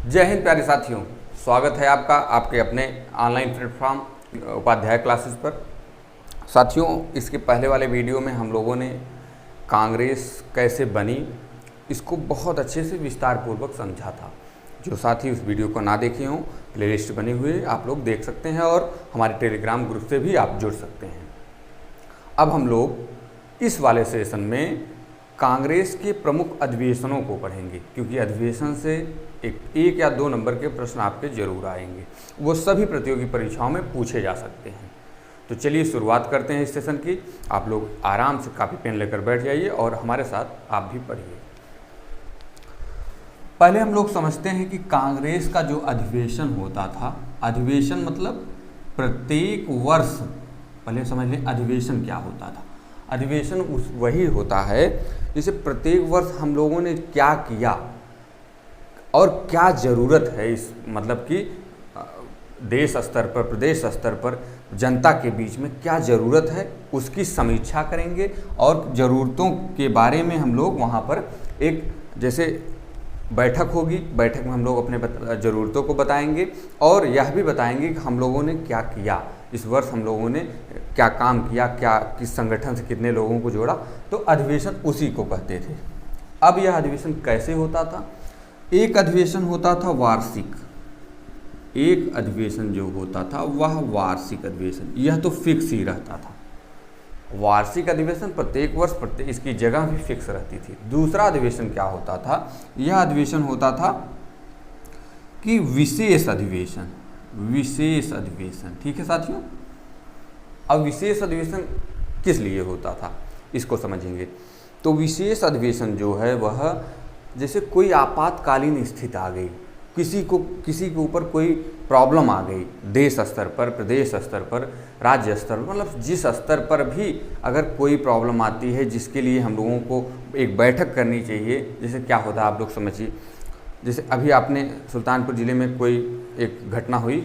जय हिंद प्यारे साथियों, स्वागत है आपका आपके अपने ऑनलाइन प्लेटफॉर्म उपाध्याय क्लासेस पर। साथियों, इसके पहले वाले वीडियो में हम लोगों ने कांग्रेस कैसे बनी इसको बहुत अच्छे से विस्तार पूर्वक समझा था। जो साथी उस वीडियो को ना देखे हों, प्लेलिस्ट बनी हुई है, आप लोग देख सकते हैं और हमारे टेलीग्राम ग्रुप से भी आप जुड़ सकते हैं। अब हम लोग इस वाले सेशन में कांग्रेस के प्रमुख अधिवेशनों को पढ़ेंगे, क्योंकि अधिवेशन से एक या दो नंबर के प्रश्न आपके जरूर आएंगे। वो सभी प्रतियोगी परीक्षाओं में पूछे जा सकते हैं। तो चलिए शुरुआत करते हैं इस सेशन की। आप लोग आराम से कापी पेन लेकर बैठ जाइए और हमारे साथ आप भी पढ़िए। पहले हम लोग समझते हैं कि कांग्रेस का जो अधिवेशन होता था, अधिवेशन मतलब प्रत्येक वर्ष, पहले समझ लें अधिवेशन क्या होता था। अधिवेशन वही होता है जिसे प्रत्येक वर्ष हम लोगों ने क्या किया और क्या ज़रूरत है, इस मतलब कि देश स्तर पर, प्रदेश स्तर पर जनता के बीच में क्या ज़रूरत है उसकी समीक्षा करेंगे और ज़रूरतों के बारे में हम लोग वहाँ पर एक जैसे बैठक होगी, बैठक में हम लोग अपने ज़रूरतों को बताएंगे और यह भी बताएंगे कि हम लोगों ने क्या किया इस वर्ष, हम लोगों ने क्या काम किया, क्या किस संगठन से कितने लोगों को जोड़ा। तो अधिवेशन उसी को कहते थे। अब यह अधिवेशन कैसे होता था? एक अधिवेशन होता था वार्षिक, एक अधिवेशन जो होता था वह वार्षिक अधिवेशन, यह तो फिक्स ही रहता था। वार्षिक अधिवेशन प्रत्येक वर्ष प्रत्येक इसकी जगह भी फिक्स रहती थी। दूसरा अधिवेशन क्या होता था? यह अधिवेशन होता था कि विशेष अधिवेशन, विशेष अधिवेशन। ठीक है साथियों, अब विशेष अधिवेशन किस लिए होता था इसको समझेंगे। तो विशेष अधिवेशन जो है वह जैसे कोई आपातकालीन स्थिति आ गई, किसी के ऊपर कोई प्रॉब्लम आ गई, देश स्तर पर, प्रदेश स्तर पर, राज्य स्तर पर, मतलब जिस स्तर पर भी अगर कोई प्रॉब्लम आती है जिसके लिए हम लोगों को एक बैठक करनी चाहिए। जैसे क्या होता है आप लोग समझिए, जैसे अभी आपने सुल्तानपुर ज़िले में कोई एक घटना हुई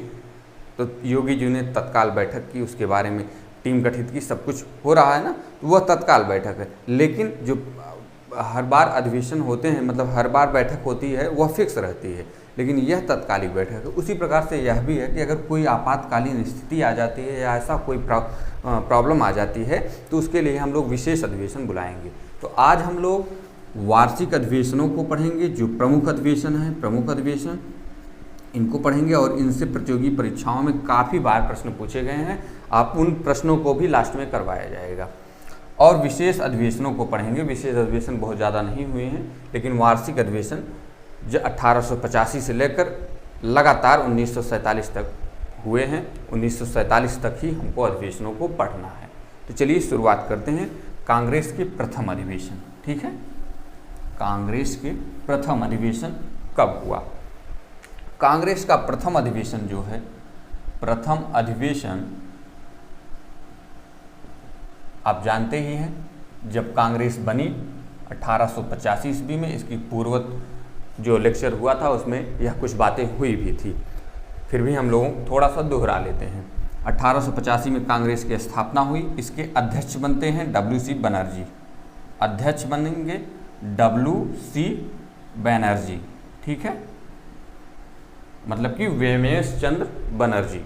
तो योगी जी ने तत्काल बैठक की, उसके बारे में टीम गठित की, सब कुछ हो रहा है ना, तो वह तत्काल बैठक है। लेकिन जो हर बार अधिवेशन होते हैं, मतलब हर बार बैठक होती है, वह फिक्स रहती है, लेकिन यह तत्कालिक बैठक है। उसी प्रकार से यह भी है कि अगर कोई आपातकालीन स्थिति आ जाती है या ऐसा कोई प्रॉब्लम आ जाती है तो उसके लिए हम लोग विशेष अधिवेशन बुलाएंगे। तो आज हम लोग वार्षिक अधिवेशनों को पढ़ेंगे, जो प्रमुख अधिवेशन है, प्रमुख अधिवेशन इनको पढ़ेंगे और इनसे प्रतियोगी परीक्षाओं में काफ़ी बार प्रश्न पूछे गए हैं। आप उन प्रश्नों को भी लास्ट में करवाया जाएगा। और विशेष अधिवेशनों को पढ़ेंगे। विशेष अधिवेशन बहुत ज़्यादा नहीं हुए हैं, लेकिन वार्षिक अधिवेशन जो 1885 से लेकर लगातार 1947 तक हुए हैं, 1947 तक ही हमको अधिवेशनों को पढ़ना है। तो चलिए शुरुआत करते हैं कांग्रेस के प्रथम अधिवेशन। ठीक है, कांग्रेस के प्रथम अधिवेशन कब हुआ? कांग्रेस का प्रथम अधिवेशन जो है, प्रथम अधिवेशन आप जानते ही हैं, जब कांग्रेस बनी 1885 ईस्वी में। इसकी पूर्व जो लेक्चर हुआ था उसमें यह कुछ बातें हुई भी थी, फिर भी हम लोग थोड़ा सा दोहरा लेते हैं। 1885 में कांग्रेस की स्थापना हुई। इसके अध्यक्ष बनते हैं WC बनर्जी, अध्यक्ष बनेंगे WC बनर्जी। ठीक है, मतलब कि वेमेश चंद्र बनर्जी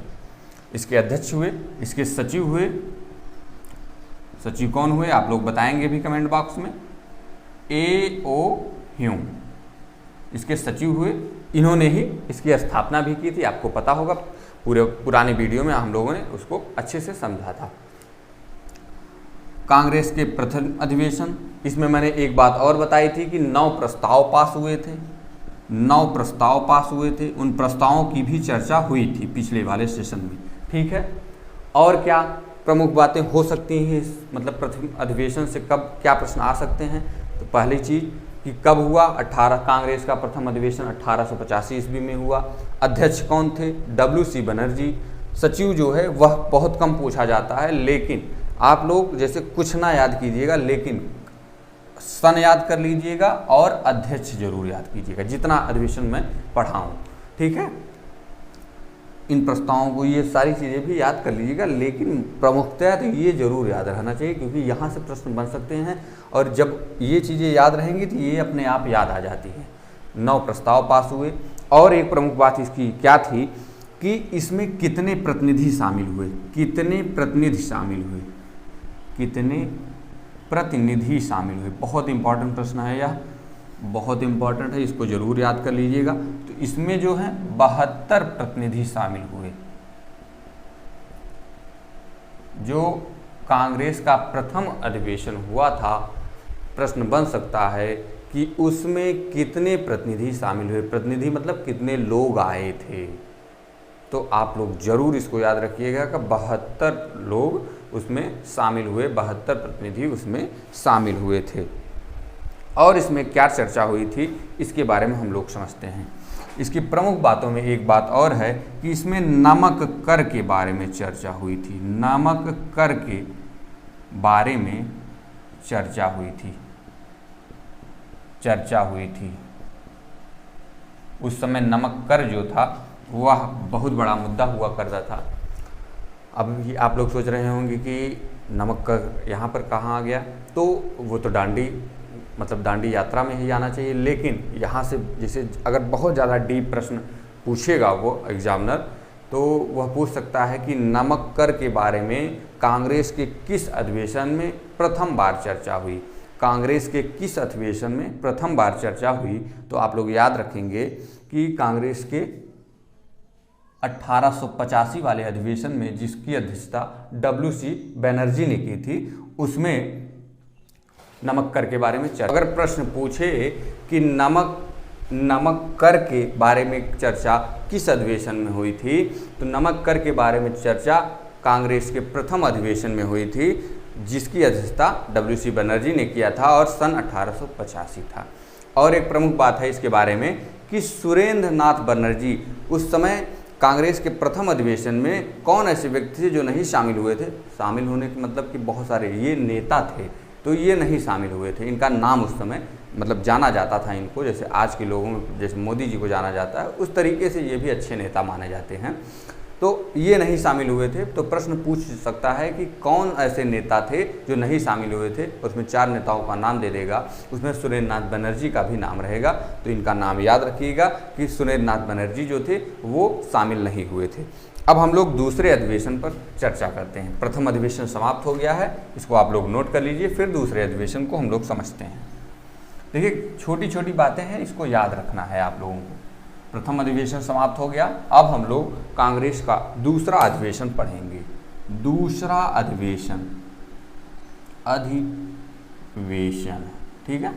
इसके अध्यक्ष हुए। इसके सचिव हुए, सचिव कौन हुए आप लोग बताएंगे भी कमेंट बॉक्स में। A.O. ह्यूम इसके सचिव हुए। इन्होंने ही इसकी स्थापना भी की थी, आपको पता होगा, पुराने वीडियो में हम लोगों ने उसको अच्छे से समझा था। कांग्रेस के प्रथम अधिवेशन, इसमें मैंने एक बात और बताई थी कि 9 प्रस्ताव पास हुए थे, 9 प्रस्ताव पास हुए थे। उन प्रस्तावों की भी चर्चा हुई थी पिछले वाले सेशन में। ठीक है, और क्या प्रमुख बातें हो सकती हैं इस मतलब प्रथम अधिवेशन से, कब क्या प्रश्न आ सकते हैं? तो पहली चीज़ कि कब हुआ? कांग्रेस का प्रथम अधिवेशन 1885 ईस्वी में हुआ। अध्यक्ष कौन थे? WC बनर्जी। सचिव जो है वह बहुत कम पूछा जाता है, लेकिन आप लोग जैसे कुछ ना याद कीजिएगा, लेकिन सन याद कर लीजिएगा और अध्यक्ष जरूर याद कीजिएगा, जितना अधिवेशन में पढ़ाऊँ। ठीक है, इन प्रस्तावों को, ये सारी चीज़ें भी याद कर लीजिएगा, लेकिन प्रमुखतः तो ये जरूर याद रहना चाहिए, क्योंकि यहाँ से प्रश्न बन सकते हैं और जब ये चीज़ें याद रहेंगी तो ये अपने आप याद आ जाती हैं। 9 प्रस्ताव पास हुए। और एक प्रमुख बात इसकी क्या थी कि इसमें कितने प्रतिनिधि शामिल हुए, कितने प्रतिनिधि शामिल हुए, कितने प्रतिनिधि शामिल हुए। बहुत इंपॉर्टेंट प्रश्न है यह, बहुत इंपॉर्टेंट है, इसको जरूर याद कर लीजिएगा। तो इसमें जो है 72 प्रतिनिधि शामिल हुए। जो कांग्रेस का प्रथम अधिवेशन हुआ था, प्रश्न बन सकता है कि उसमें कितने प्रतिनिधि शामिल हुए। प्रतिनिधि मतलब कितने लोग आए थे। तो आप लोग जरूर इसको याद रखिएगा कि 72 लोग उसमें शामिल हुए, 72 प्रतिनिधि उसमें शामिल हुए थे। और इसमें क्या चर्चा हुई थी इसके बारे में हम लोग समझते हैं। इसकी प्रमुख बातों में एक बात और है कि इसमें नमक कर के बारे में चर्चा हुई थी। नमक कर के बारे में चर्चा हुई थी, चर्चा हुई थी। उस समय नमक कर जो था वह बहुत बड़ा मुद्दा हुआ करता था। अब आप लोग सोच रहे होंगे कि नमक कर यहाँ पर कहाँ आ गया, तो वो तो दांडी यात्रा में ही आना चाहिए। लेकिन यहाँ से जैसे अगर बहुत ज़्यादा डीप प्रश्न पूछेगा वो एग्जामिनर, तो वह पूछ सकता है कि नमक कर के बारे में कांग्रेस के किस अधिवेशन में प्रथम बार चर्चा हुई। कांग्रेस के किस अधिवेशन में प्रथम बार चर्चा हुई, तो आप लोग याद रखेंगे कि कांग्रेस के 1885 वाले अधिवेशन में, जिसकी अध्यक्षता WC बनर्जी ने की थी, उसमें नमक कर के बारे में चर्चा। अगर प्रश्न पूछे कि नमक कर के बारे में चर्चा किस अधिवेशन में हुई थी, तो नमक कर के बारे में चर्चा कांग्रेस के प्रथम अधिवेशन में हुई थी, जिसकी अध्यक्षता WC बनर्जी ने किया था और सन 1885 था। और एक प्रमुख बात है इसके बारे में कि सुरेंद्र नाथ बनर्जी उस समय कांग्रेस के प्रथम अधिवेशन में कौन ऐसे व्यक्ति थे जो नहीं शामिल हुए थे। शामिल होने का मतलब कि बहुत सारे ये नेता थे, तो ये नहीं शामिल हुए थे। इनका नाम उस समय जाना जाता था इनको, जैसे आज के लोगों में जैसे मोदी जी को जाना जाता है, उस तरीके से ये भी अच्छे नेता माने जाते हैं। तो ये नहीं शामिल हुए थे। तो प्रश्न पूछ सकता है कि कौन ऐसे नेता थे जो नहीं शामिल हुए थे। उसमें 4 नेताओं का नाम दे देगा, उसमें सुरेंद्र नाथ बनर्जी का भी नाम रहेगा। तो इनका नाम याद रखिएगा कि सुरेंद्र नाथ बनर्जी जो थे वो शामिल नहीं हुए थे। अब हम लोग दूसरे अधिवेशन पर चर्चा करते हैं। प्रथम अधिवेशन समाप्त हो गया है, इसको आप लोग नोट कर लीजिए। फिर दूसरे अधिवेशन को हम लोग समझते हैं। देखिए, छोटी छोटी बातें हैं, इसको याद रखना है आप लोगों को। प्रथम अधिवेशन समाप्त हो गया, अब हम लोग कांग्रेस का दूसरा अधिवेशन पढ़ेंगे। दूसरा अधिवेशन, ठीक है।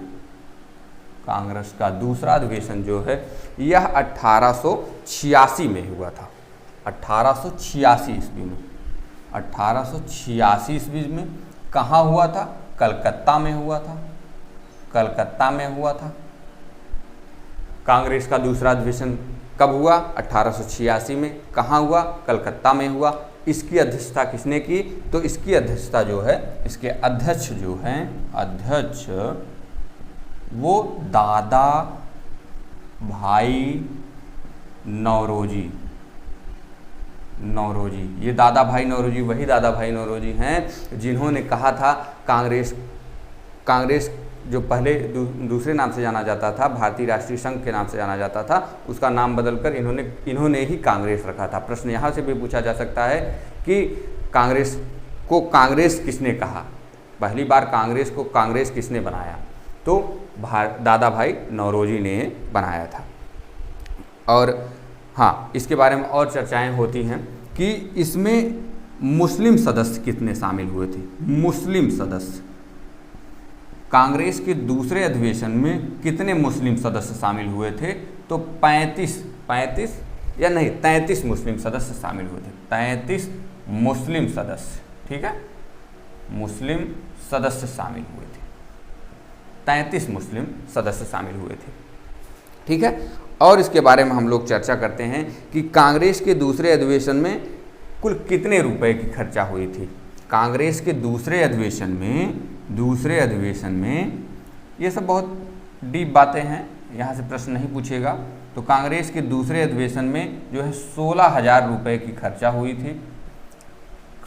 कांग्रेस का दूसरा अधिवेशन जो है यह 1886 में हुआ था। 1886 ईस्वी में, 1886 ईस्वी में कहाँ हुआ था? कलकत्ता में हुआ था, कलकत्ता में हुआ था। कांग्रेस का दूसरा अधिवेशन कब हुआ? 1886 में। कहाँ हुआ? कलकत्ता में हुआ। इसकी अध्यक्षता किसने की? तो इसकी अध्यक्षता जो है, इसके अध्यक्ष जो हैं, अध्यक्ष वो दादा भाई नौरोजी। ये दादा भाई नौरोजी वही दादा भाई नौरोजी हैं जिन्होंने कहा था कांग्रेस जो पहले दूसरे नाम से जाना जाता था, भारतीय राष्ट्रीय संघ के नाम से जाना जाता था, उसका नाम बदलकर इन्होंने ही कांग्रेस रखा था। प्रश्न यहाँ से भी पूछा जा सकता है कि कांग्रेस को कांग्रेस किसने कहा, पहली बार कांग्रेस को कांग्रेस किसने बनाया? तो दादा भाई नौरोजी ने बनाया था। और हाँ, इसके बारे में और चर्चाएं होती हैं कि इसमें मुस्लिम सदस्य कितने शामिल हुए थे। मुस्लिम सदस्य, कांग्रेस के दूसरे अधिवेशन में कितने मुस्लिम सदस्य शामिल हुए थे? तो 33 मुस्लिम सदस्य शामिल हुए थे। 33 मुस्लिम सदस्य, ठीक है, मुस्लिम सदस्य शामिल हुए थे। 33 मुस्लिम सदस्य शामिल हुए थे, ठीक है। और इसके बारे में हम लोग चर्चा करते हैं कि कांग्रेस के दूसरे अधिवेशन में कुल कितने रुपए की खर्चा हुई थी। कांग्रेस के दूसरे अधिवेशन में ये सब बहुत डीप बातें हैं, यहाँ से प्रश्न नहीं पूछेगा। तो कांग्रेस के दूसरे अधिवेशन में जो है 16,000 रुपये की खर्चा हुई थी।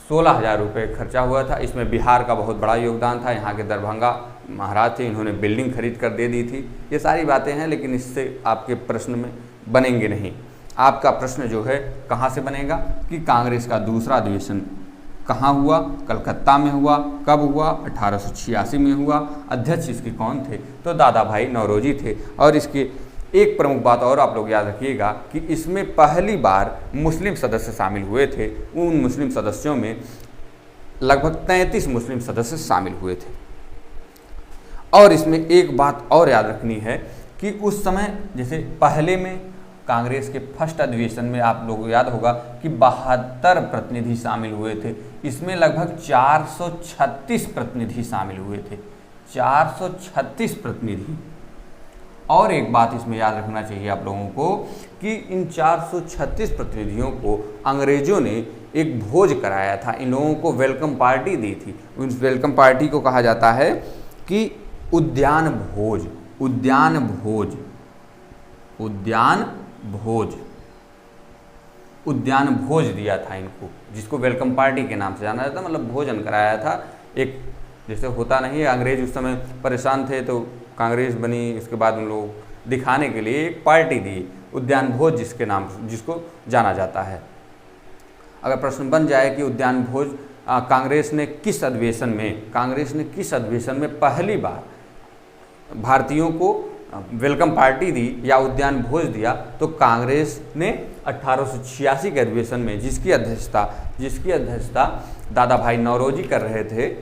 16,000 रुपये खर्चा हुआ था। इसमें बिहार का बहुत बड़ा योगदान था। यहाँ के दरभंगा महाराज थे, इन्होंने बिल्डिंग खरीद कर दे दी थी। ये सारी बातें हैं, लेकिन इससे आपके प्रश्न में बनेंगे नहीं। आपका प्रश्न जो है कहाँ से बनेगा कि कांग्रेस का दूसरा अधिवेशन कहाँ हुआ, कलकत्ता में हुआ, कब हुआ, 1886 में हुआ, अध्यक्ष इसके कौन थे, तो दादा भाई नौरोजी थे। और इसके एक प्रमुख बात और आप लोग याद रखिएगा कि इसमें पहली बार मुस्लिम सदस्य शामिल हुए थे। उन मुस्लिम सदस्यों में लगभग 33 मुस्लिम सदस्य शामिल हुए थे। और इसमें एक बात और याद रखनी है कि उस समय जैसे पहले में कांग्रेस के फर्स्ट अधिवेशन में आप लोगों को याद होगा कि 72 प्रतिनिधि शामिल हुए थे, इसमें लगभग 436 प्रतिनिधि शामिल हुए थे, 436 प्रतिनिधि। और एक बात इसमें याद रखना चाहिए आप लोगों को कि इन 436 प्रतिनिधियों को अंग्रेजों ने एक भोज कराया था, इन लोगों को वेलकम पार्टी दी थी। उस वेलकम पार्टी को कहा जाता है कि उद्यान भोज, उद्यान भोज, उद्यान भोज, उद्यान भोज दिया था इनको, जिसको वेलकम पार्टी के नाम से जाना जाता, मतलब भोजन कराया था। एक जैसे होता नहीं है, अंग्रेज उस समय परेशान थे तो कांग्रेस बनी, उसके बाद उन लोग दिखाने के लिए एक पार्टी दी, उद्यान भोज जिसके नाम जिसको जाना जाता है। अगर प्रश्न बन जाए कि उद्यान भोज कांग्रेस ने किस अधिवेशन में, कांग्रेस ने किस अधिवेशन में पहली बार भारतीयों को वेलकम पार्टी दी या उद्यान भोज दिया, तो कांग्रेस ने 1886 के अधिवेशन में, जिसकी अध्यक्षता दादा भाई नौरोजी कर रहे थे,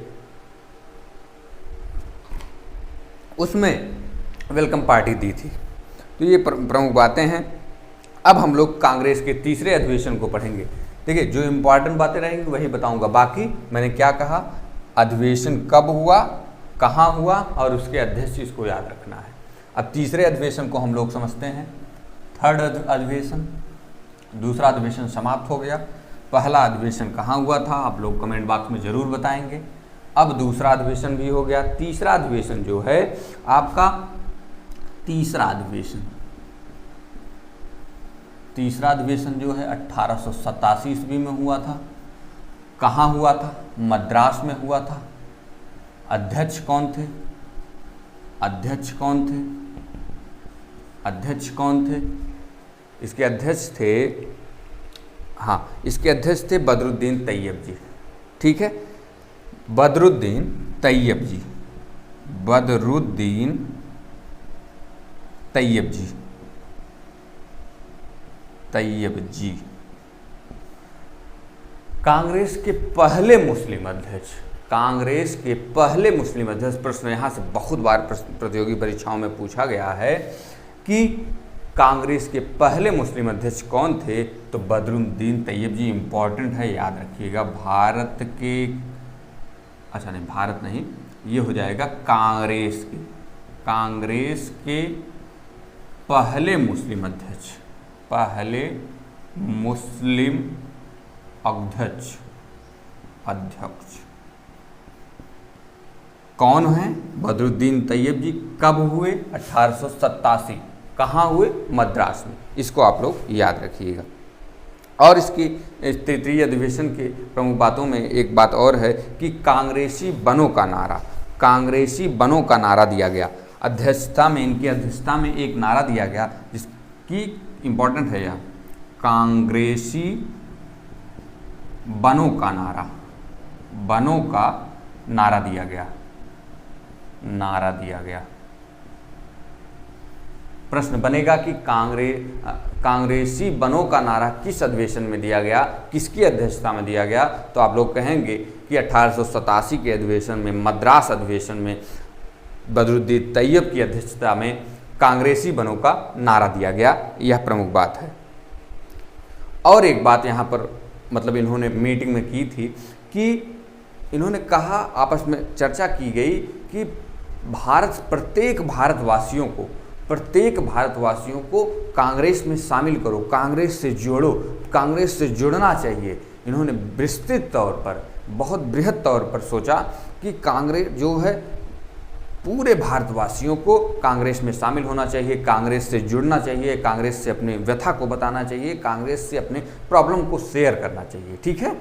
उसमें वेलकम पार्टी दी थी। तो ये प्रमुख बातें हैं। अब हम लोग कांग्रेस के तीसरे अधिवेशन को पढ़ेंगे। देखिए, जो इम्पोर्टेंट बातें रहेंगी वही बताऊंगा, बाकी मैंने क्या कहा, अधिवेशन कब हुआ, कहाँ हुआ और उसके अध्यक्ष, इसको याद रखना है। अब तीसरे अधिवेशन को हम लोग समझते हैं, थर्ड अधिवेशन। दूसरा अधिवेशन समाप्त हो गया, पहला अधिवेशन कहाँ हुआ था आप लोग कमेंट बॉक्स में ज़रूर बताएंगे। अब दूसरा अधिवेशन भी हो गया, तीसरा अधिवेशन जो है आपका, तीसरा अधिवेशन जो है 1887 ईस्वी में हुआ था। कहाँ हुआ था, मद्रास में हुआ था। अध्यक्ष कौन थे, अध्यक्ष कौन थे, इसके अध्यक्ष थे, हाँ, इसके अध्यक्ष थे बदरुद्दीन तैयब जी। ठीक है, बदरुद्दीन तैयब जी, बदरुद्दीन तैयब जी, तैयब जी कांग्रेस के पहले मुस्लिम अध्यक्ष, कांग्रेस के पहले मुस्लिम अध्यक्ष। प्रश्न यहाँ से बहुत बार प्रतियोगी परीक्षाओं में पूछा गया है कि कांग्रेस के पहले मुस्लिम अध्यक्ष कौन थे, तो बदरुद्दीन तैयब जी। इम्पॉर्टेंट है, याद रखिएगा। भारत नहीं, ये हो जाएगा कांग्रेस के पहले मुस्लिम अध्यक्ष, पहले मुस्लिम अध्यक्ष कौन है, बदरुद्दीन तैयब जी। कब हुए, 1887। कहाँ हुए, मद्रास में। इसको आप लोग याद रखिएगा। और इसकी तृतीय अधिवेशन के प्रमुख बातों में एक बात और है कि कांग्रेसी बनों का नारा दिया गया अध्यक्षता में, इनकी अध्यक्षता में एक नारा दिया गया जिसकी इम्पोर्टेंट है, यह कांग्रेसी बनों का नारा दिया गया। प्रश्न बनेगा कि कांग्रेसी बनों का नारा किस अधिवेशन में दिया गया, किसकी अध्यक्षता में दिया गया, तो आप लोग कहेंगे कि 1887 के अधिवेशन में, मद्रास अधिवेशन में बदरुद्दीन तैयब की अध्यक्षता में कांग्रेसी बनों का नारा दिया गया। यह प्रमुख बात है। और एक बात यहाँ पर मतलब इन्होंने मीटिंग में की थी कि इन्होंने कहा, आपस में चर्चा की गई कि प्रत्येक भारतवासियों को कांग्रेस में शामिल करो, कांग्रेस से जोड़ो, कांग्रेस से जुड़ना चाहिए। इन्होंने विस्तृत तौर पर, बहुत बृहद तौर पर सोचा कि कांग्रेस जो है पूरे भारतवासियों को कांग्रेस में शामिल होना चाहिए, कांग्रेस से जुड़ना चाहिए, कांग्रेस से अपने व्यथा को बताना चाहिए, कांग्रेस से अपने प्रॉब्लम को शेयर करना चाहिए। ठीक है,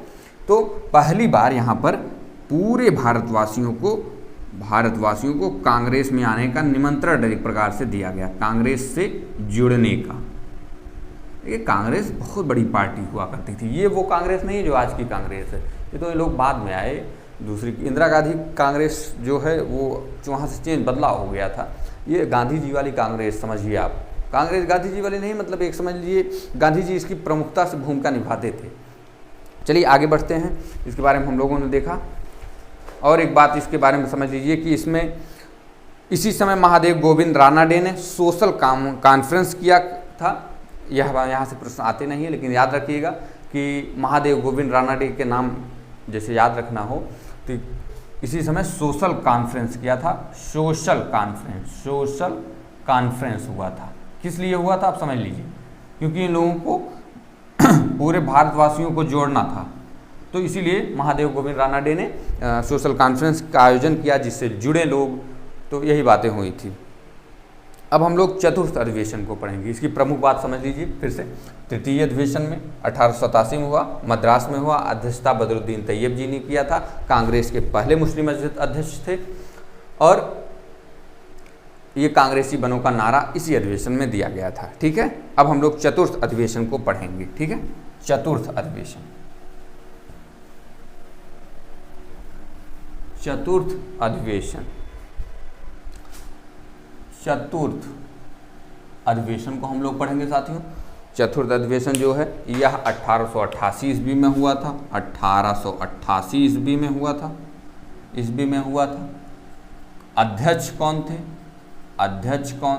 तो पहली बार यहाँ पर पूरे भारतवासियों को कांग्रेस में आने का निमंत्रण एक प्रकार से दिया गया, कांग्रेस से जुड़ने का। ये कांग्रेस बहुत बड़ी पार्टी हुआ करती थी। ये वो कांग्रेस नहीं जो आज की कांग्रेस है, ये तो ये लोग बाद में आए। दूसरी इंदिरा गांधी कांग्रेस जो है वो वहाँ से चेंज बदलाव हो गया था। ये गांधी जी वाली कांग्रेस समझिए आप, कांग्रेस गांधी जी वाली नहीं, मतलब एक समझ लीजिए गांधी जी इसकी प्रमुखता से भूमिका निभाते थे। चलिए आगे बढ़ते हैं, इसके बारे में हम लोगों ने देखा। और एक बात इसके बारे में समझ लीजिए कि इसमें इसी समय महादेव गोविंद रानाडे ने सोशल कॉन्फ्रेंस किया था। यह यहाँ से प्रश्न आते नहीं है, लेकिन याद रखिएगा कि महादेव गोविंद रानाडे के नाम जैसे याद रखना हो तो इसी समय सोशल कॉन्फ्रेंस किया था। सोशल कॉन्फ्रेंस हुआ था। किस लिए हुआ था आप समझ लीजिए, क्योंकि इन लोगों को पूरे भारतवासियों को जोड़ना था, तो इसीलिए महादेव गोविंद रानाडे ने सोशल कॉन्फ्रेंस का आयोजन किया जिससे जुड़े लोग, तो यही बातें हुई थी। अब हम लोग चतुर्थ अधिवेशन को पढ़ेंगे। इसकी प्रमुख बात समझ लीजिए फिर से। तृतीय अधिवेशन में 1887 में हुआ, मद्रास में हुआ। अध्यक्षता बदरुद्दीन तैयब जी ने किया था, कांग्रेस के पहले मुस्लिम अध्यक्ष थे, और ये कांग्रेसी बनों का नारा इसी अधिवेशन में दिया गया था। ठीक है, अब हम लोग चतुर्थ अधिवेशन को पढ़ेंगे। ठीक है, चतुर्थ अधिवेशन। चतुर्थ अधिवेशन को हम लोग पढ़ेंगे साथियों। चतुर्थ अधिवेशन जो है यह 1888 ईस्वी में हुआ था। 1888 ईस्वी में हुआ था। अध्यक्ष कौन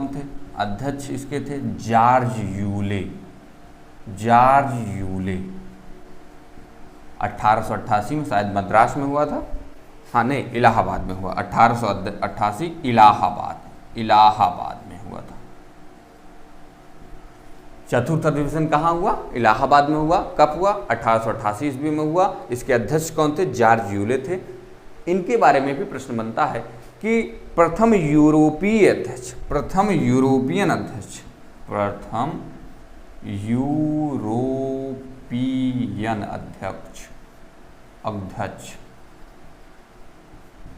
थे? अध्यक्ष इसके थे जॉर्ज यूले। 1888 में शायद मद्रास में हुआ था, हाँ नहीं इलाहाबाद में हुआ। 1888 इलाहाबाद में हुआ था। चतुर्थ अधिवेशन कहाँ हुआ? इलाहाबाद में हुआ। कब हुआ? 1888 ईस्वी में हुआ। इसके अध्यक्ष कौन थे? जॉर्ज यूले थे। इनके बारे में भी प्रश्न बनता है कि प्रथम यूरोपियन अध्यक्ष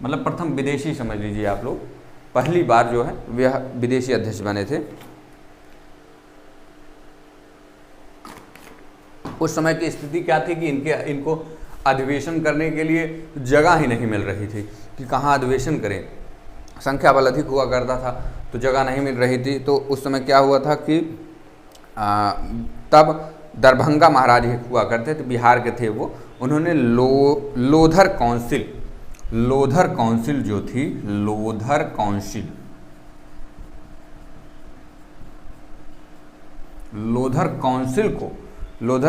मतलब प्रथम विदेशी समझ लीजिए आप लोग, पहली बार जो है वह विदेशी अध्यक्ष बने थे। उस समय की स्थिति क्या थी कि इनको अधिवेशन करने के लिए जगह ही नहीं मिल रही थी कि कहाँ अधिवेशन करें। संख्या बल अधिक हुआ करता था तो जगह नहीं मिल रही थी। तो उस समय क्या हुआ था कि तब दरभंगा महाराज हुआ करते थे, बिहार के थे वो। उन्होंने लोधर काउंसिल जो थी, लोधर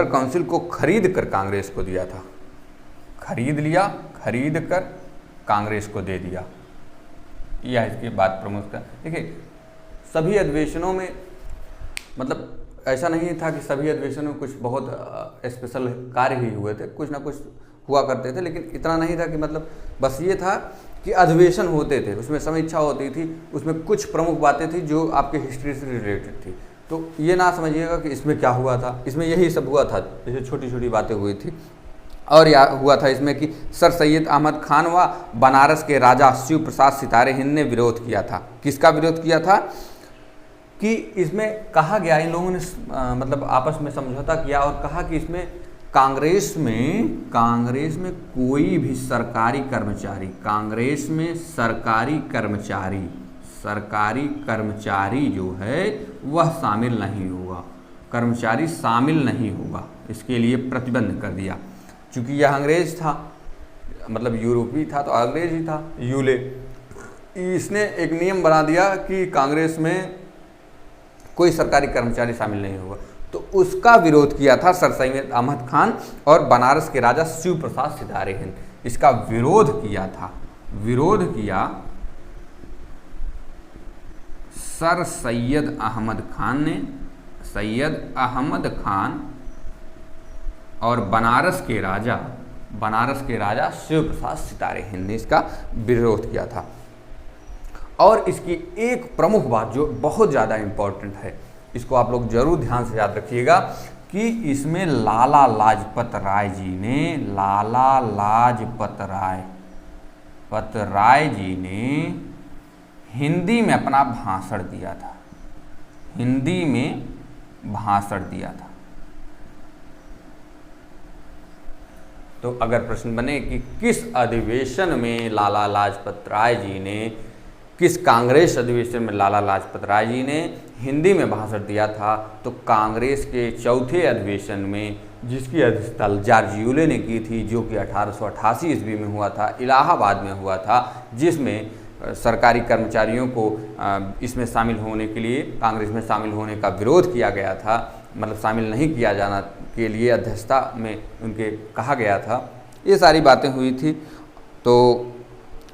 काउंसिल को खरीद कर कांग्रेस को दिया था। खरीद कर कांग्रेस को दे दिया। यह इसकी बात प्रमुख था। देखिए सभी अधिवेशनों में मतलब ऐसा नहीं था कि सभी अधिवेशनों में कुछ बहुत स्पेशल कार्य ही हुए थे, कुछ ना कुछ हुआ करते थे, लेकिन इतना नहीं था कि मतलब बस ये था कि अधिवेशन होते थे, उसमें समीक्षा होती थी, उसमें कुछ प्रमुख बातें थी जो आपके हिस्ट्री से रिलेटेड थी। तो ये ना समझिएगा कि इसमें क्या हुआ था, इसमें यही सब हुआ था, जैसे छोटी छोटी बातें हुई थी। और यह हुआ था इसमें कि सर सैयद अहमद खान व बनारस के राजा शिव प्रसाद सितारे हिंद ने विरोध किया था। किसका विरोध किया था? कि इसमें कहा गया, इन लोगों ने मतलब आपस में समझौता किया और कहा कि इसमें कांग्रेस में कोई भी सरकारी कर्मचारी जो है वह शामिल नहीं होगा। इसके लिए प्रतिबंध कर दिया। चूँकि यह अंग्रेज था, मतलब यूरोपी था तो अंग्रेज ही था यूले, इसने एक नियम बना दिया कि कांग्रेस में कोई सरकारी कर्मचारी शामिल नहीं होगा। तो उसका विरोध किया था सर सैयद अहमद खान और बनारस के राजा शिव प्रसाद सितारे हिंद। इसका विरोध किया सर सैयद अहमद खान और बनारस के राजा शिव प्रसाद सितारे हिंद ने इसका विरोध किया था। और इसकी एक प्रमुख बात जो बहुत ज़्यादा इम्पोर्टेंट है, इसको आप लोग जरूर ध्यान से याद रखिएगा कि इसमें लाला लाजपत राय जी ने हिंदी में अपना भाषण दिया था। तो अगर प्रश्न बने कि किस अधिवेशन में लाला लाजपत राय जी ने, किस कांग्रेस अधिवेशन में लाला लाजपत राय जी ने हिंदी में भाषण दिया था, तो कांग्रेस के चौथे अधिवेशन में, जिसकी अध्यक्षता जॉर्ज यूले ने की थी, जो कि 1888 ईस्वी में हुआ था, इलाहाबाद में हुआ था, जिसमें सरकारी कर्मचारियों को इसमें शामिल होने के लिए, कांग्रेस में शामिल होने का विरोध किया गया था, मतलब शामिल नहीं किया जाना के लिए अध्यक्षता में उनके कहा गया था। ये सारी बातें हुई थी। तो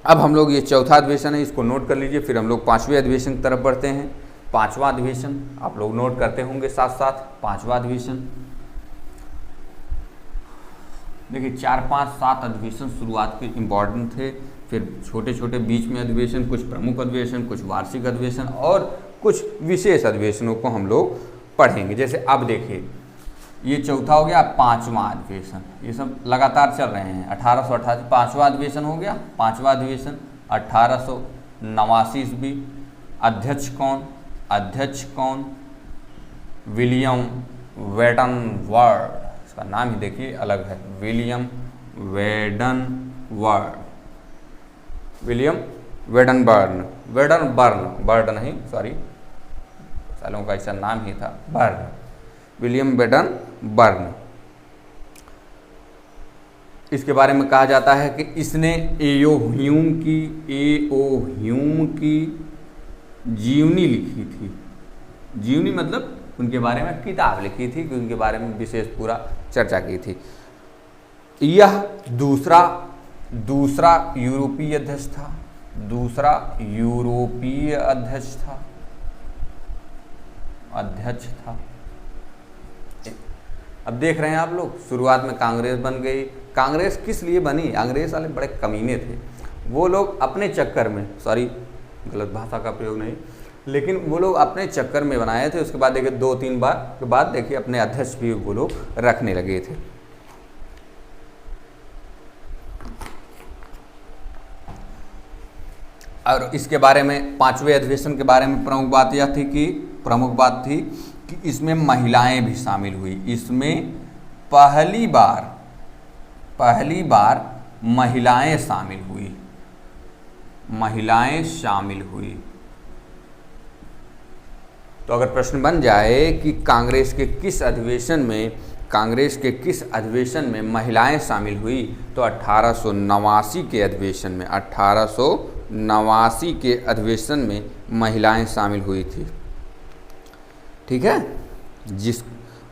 अब हम लोग, ये चौथा अधिवेशन है, इसको नोट कर लीजिए। फिर हम लोग पाँचवें अधिवेशन की तरफ बढ़ते हैं। पाँचवा अधिवेशन आप लोग नोट करते होंगे साथ साथ। पाँचवा अधिवेशन देखिए, 4, 5, 7 अधिवेशन शुरुआत के इम्पॉर्टेंट थे, फिर छोटे छोटे बीच में अधिवेशन, कुछ प्रमुख अधिवेशन, कुछ वार्षिक अधिवेशन और कुछ विशेष अधिवेशनों को हम लोग पढ़ेंगे। जैसे अब देखिए, ये चौथा हो गया, पाँचवा अधिवेशन, ये सब लगातार चल रहे हैं। 1888 पाँचवा अधिवेशन हो गया। पाँचवा अधिवेशन 1889 ईस्वी। अध्यक्ष कौन? विलियम वेडनवर्ड, इसका नाम ही देखिए अलग है, विलियम वेडनबर्न नहीं, सॉरी, सालों का ऐसा नाम ही था, बर्न, विलियम वेडनबर्न। इसके बारे में कहा जाता है कि इसने एओ ह्यूम की जीवनी लिखी थी। जीवनी मतलब उनके बारे में किताब लिखी थी, कि उनके बारे में विशेष पूरा चर्चा की थी। यह दूसरा यूरोपीय अध्यक्ष था। अब देख रहे हैं आप लोग, शुरुआत में कांग्रेस बन गई। कांग्रेस किस लिए बनी? अंग्रेज वाले बड़े कमीने थे, वो लोग अपने चक्कर में, सॉरी गलत भाषा का प्रयोग नहीं, लेकिन वो लोग अपने चक्कर में बनाए थे। उसके बाद देखिए 2-3 बार के बाद देखिए अपने अध्यक्ष भी वो लोग रखने लगे थे। और इसके बारे में, पाँचवें अधिवेशन के बारे में प्रमुख बात थी कि इसमें महिलाएं भी शामिल हुई। इसमें पहली बार महिलाएं शामिल हुई। तो अगर प्रश्न बन जाए कि कांग्रेस के किस अधिवेशन में महिलाएं शामिल हुई, तो 1889 के अधिवेशन में महिलाएं शामिल हुई थी। ठीक है,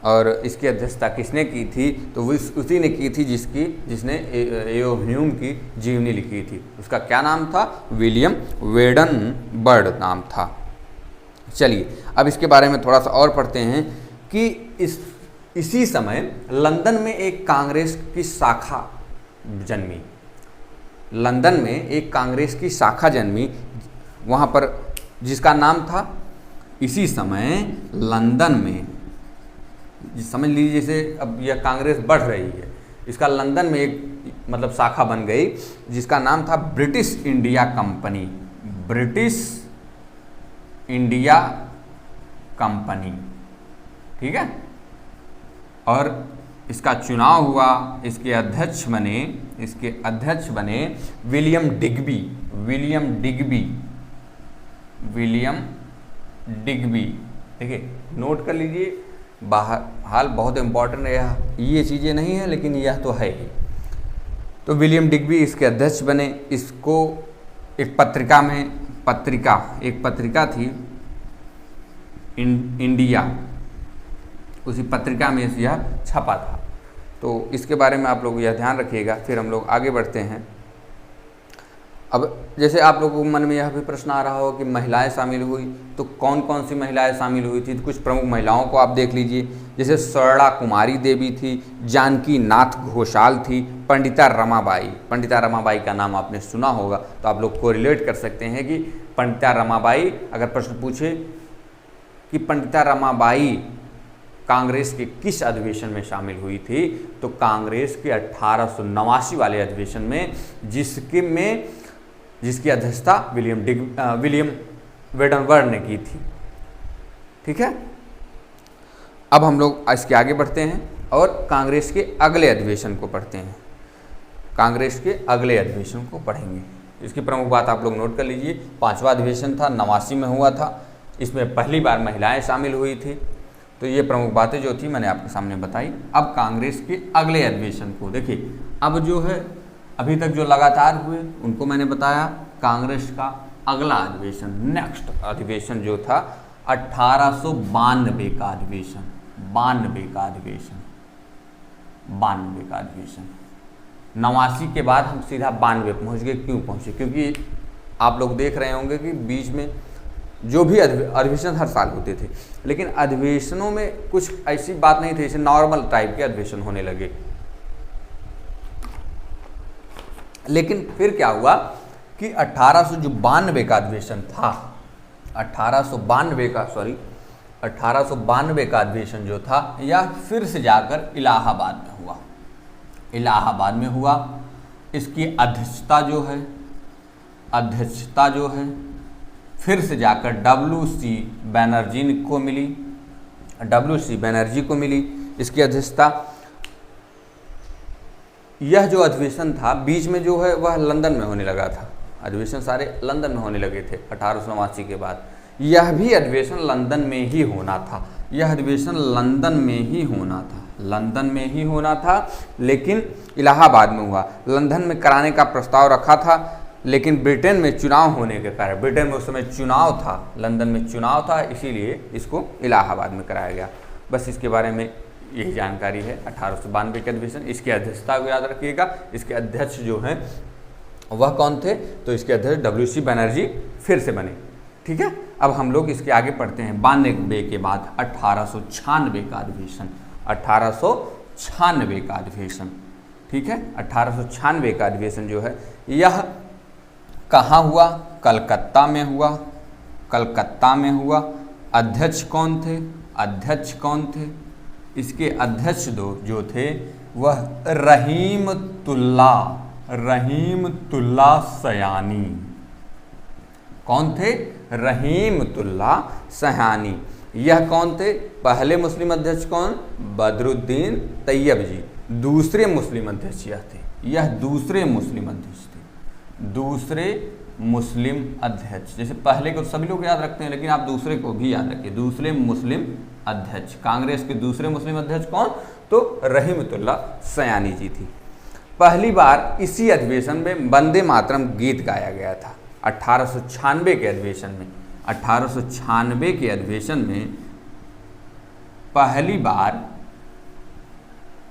और इसकी अध्यक्षता किसने की थी? तो उसी ने की थी जिसने एओ ह्यूम की जीवनी लिखी थी। उसका क्या नाम था? विलियम वेडनबर्ड नाम था। चलिए अब इसके बारे में थोड़ा सा और पढ़ते हैं कि इसी समय लंदन में एक कांग्रेस की शाखा जन्मी। वहाँ पर जिसका नाम था, इसी समय लंदन में, समझ लीजिए जैसे अब यह कांग्रेस बढ़ रही है, इसका लंदन में एक मतलब शाखा बन गई जिसका नाम था ब्रिटिश इंडिया कंपनी। ठीक है, और इसका चुनाव हुआ। इसके अध्यक्ष बने विलियम डिग्बी। देखिए नोट कर लीजिए, हाल बहुत इंपॉर्टेंट है, ये चीज़ें नहीं है लेकिन यह तो है ही। तो विलियम डिग्बी इसके अध्यक्ष बने। इसको एक पत्रिका थी इंडिया, उसी पत्रिका में यह छपा था। तो इसके बारे में आप लोग यह ध्यान रखिएगा। फिर हम लोग आगे बढ़ते हैं। अब जैसे आप लोगों के मन में यह भी प्रश्न आ रहा हो कि महिलाएं शामिल हुई, तो कौन कौन सी महिलाएं शामिल हुई थी? तो कुछ प्रमुख महिलाओं को आप देख लीजिए। जैसे सरला कुमारी देवी थी, जानकी नाथ घोषाल थी, पंडिता रमाबाई का नाम आपने सुना होगा, तो आप लोग को रिलेट कर सकते हैं कि पंडिता रमाबाई, अगर प्रश्न पूछे कि पंडिता रमाबाई कांग्रेस के किस अधिवेशन में शामिल हुई थी, तो कांग्रेस के 1889 वाले अधिवेशन में, जिसकी अध्यक्षता विलियम वेडनबर्न ने की थी। ठीक है, अब हम लोग इसके आगे बढ़ते हैं और कांग्रेस के अगले अधिवेशन को पढ़ते हैं। कांग्रेस के अगले अधिवेशन को पढ़ेंगे। इसकी प्रमुख बात आप लोग नोट कर लीजिए। 5वां अधिवेशन था, 89 में हुआ था। इसमें पहली बार महिलाएं शामिल हुई थी। तो ये प्रमुख बातें जो थी मैंने आपके सामने बताई। अब कांग्रेस के अगले अधिवेशन को देखिए। अब जो है अभी तक जो लगातार हुए उनको मैंने बताया। कांग्रेस का अगला अधिवेशन, नेक्स्ट अधिवेशन जो था 1892 का अधिवेशन, 92 का अधिवेशन, 89 के बाद हम सीधा 92 पहुँच गए। क्यों पहुँचे? क्योंकि आप लोग देख रहे होंगे कि बीच में जो भी अधिवेशन हर साल होते थे, लेकिन अधिवेशनों में कुछ ऐसी बात नहीं थी, जैसे नॉर्मल टाइप के अधिवेशन होने लगे। लेकिन फिर क्या हुआ कि 1892 का अधिवेशन था, 1892 का अधिवेशन जो था यह फिर से जाकर इलाहाबाद में हुआ। इसकी अध्यक्षता जो है फिर से जाकर WC बनर्जी को मिली इसकी अध्यक्षता। यह जो अधिवेशन था बीच में जो है वह लंदन में होने लगा था। अधिवेशन सारे लंदन में होने लगे थे 1889 के बाद। यह भी अधिवेशन लंदन में ही होना था। यह अधिवेशन लंदन में ही होना था, लेकिन इलाहाबाद में हुआ। लंदन में कराने का प्रस्ताव रखा था, लेकिन ब्रिटेन में चुनाव होने के कारण, ब्रिटेन में उस समय चुनाव था, लंदन में चुनाव था, इसीलिए इसको इलाहाबाद में कराया गया। बस इसके बारे में यही जानकारी है। 1892 के अधिवेशन, इसकी अध्यक्षता को याद रखिएगा। इसके अध्यक्ष जो हैं वह कौन थे? तो इसके अध्यक्ष WC बनर्जी फिर से बने। ठीक है, अब हम लोग इसके आगे पढ़ते हैं। 92 के बाद 1896 का अधिवेशन, 1896 का अधिवेशन। ठीक है, 1896 का अधिवेशन जो है यह कहाँ हुआ? कलकत्ता में हुआ। अध्यक्ष कौन थे? इसके अध्यक्ष जो थे वह रहीमतुल्ला सयानी। कौन थे? रहीमतुल्ला सयानी। यह कौन थे? पहले मुस्लिम अध्यक्ष कौन? बदरुद्दीन तैयब जी। दूसरे मुस्लिम अध्यक्ष यह थे। यह दूसरे मुस्लिम अध्यक्ष थे। दूसरे मुस्लिम अध्यक्ष, जैसे पहले को सभी लोग याद रखते हैं, लेकिन आप दूसरे को भी याद रखिए। दूसरे मुस्लिम अध्यक्ष, कांग्रेस के दूसरे मुस्लिम अध्यक्ष कौन? तो रहीमतुल्ला सयानी जी थी। पहली बार इसी अधिवेशन में वंदे मातरम गीत गाया गया था। 1896 के अधिवेशन में, 1896 के अधिवेशन में पहली बार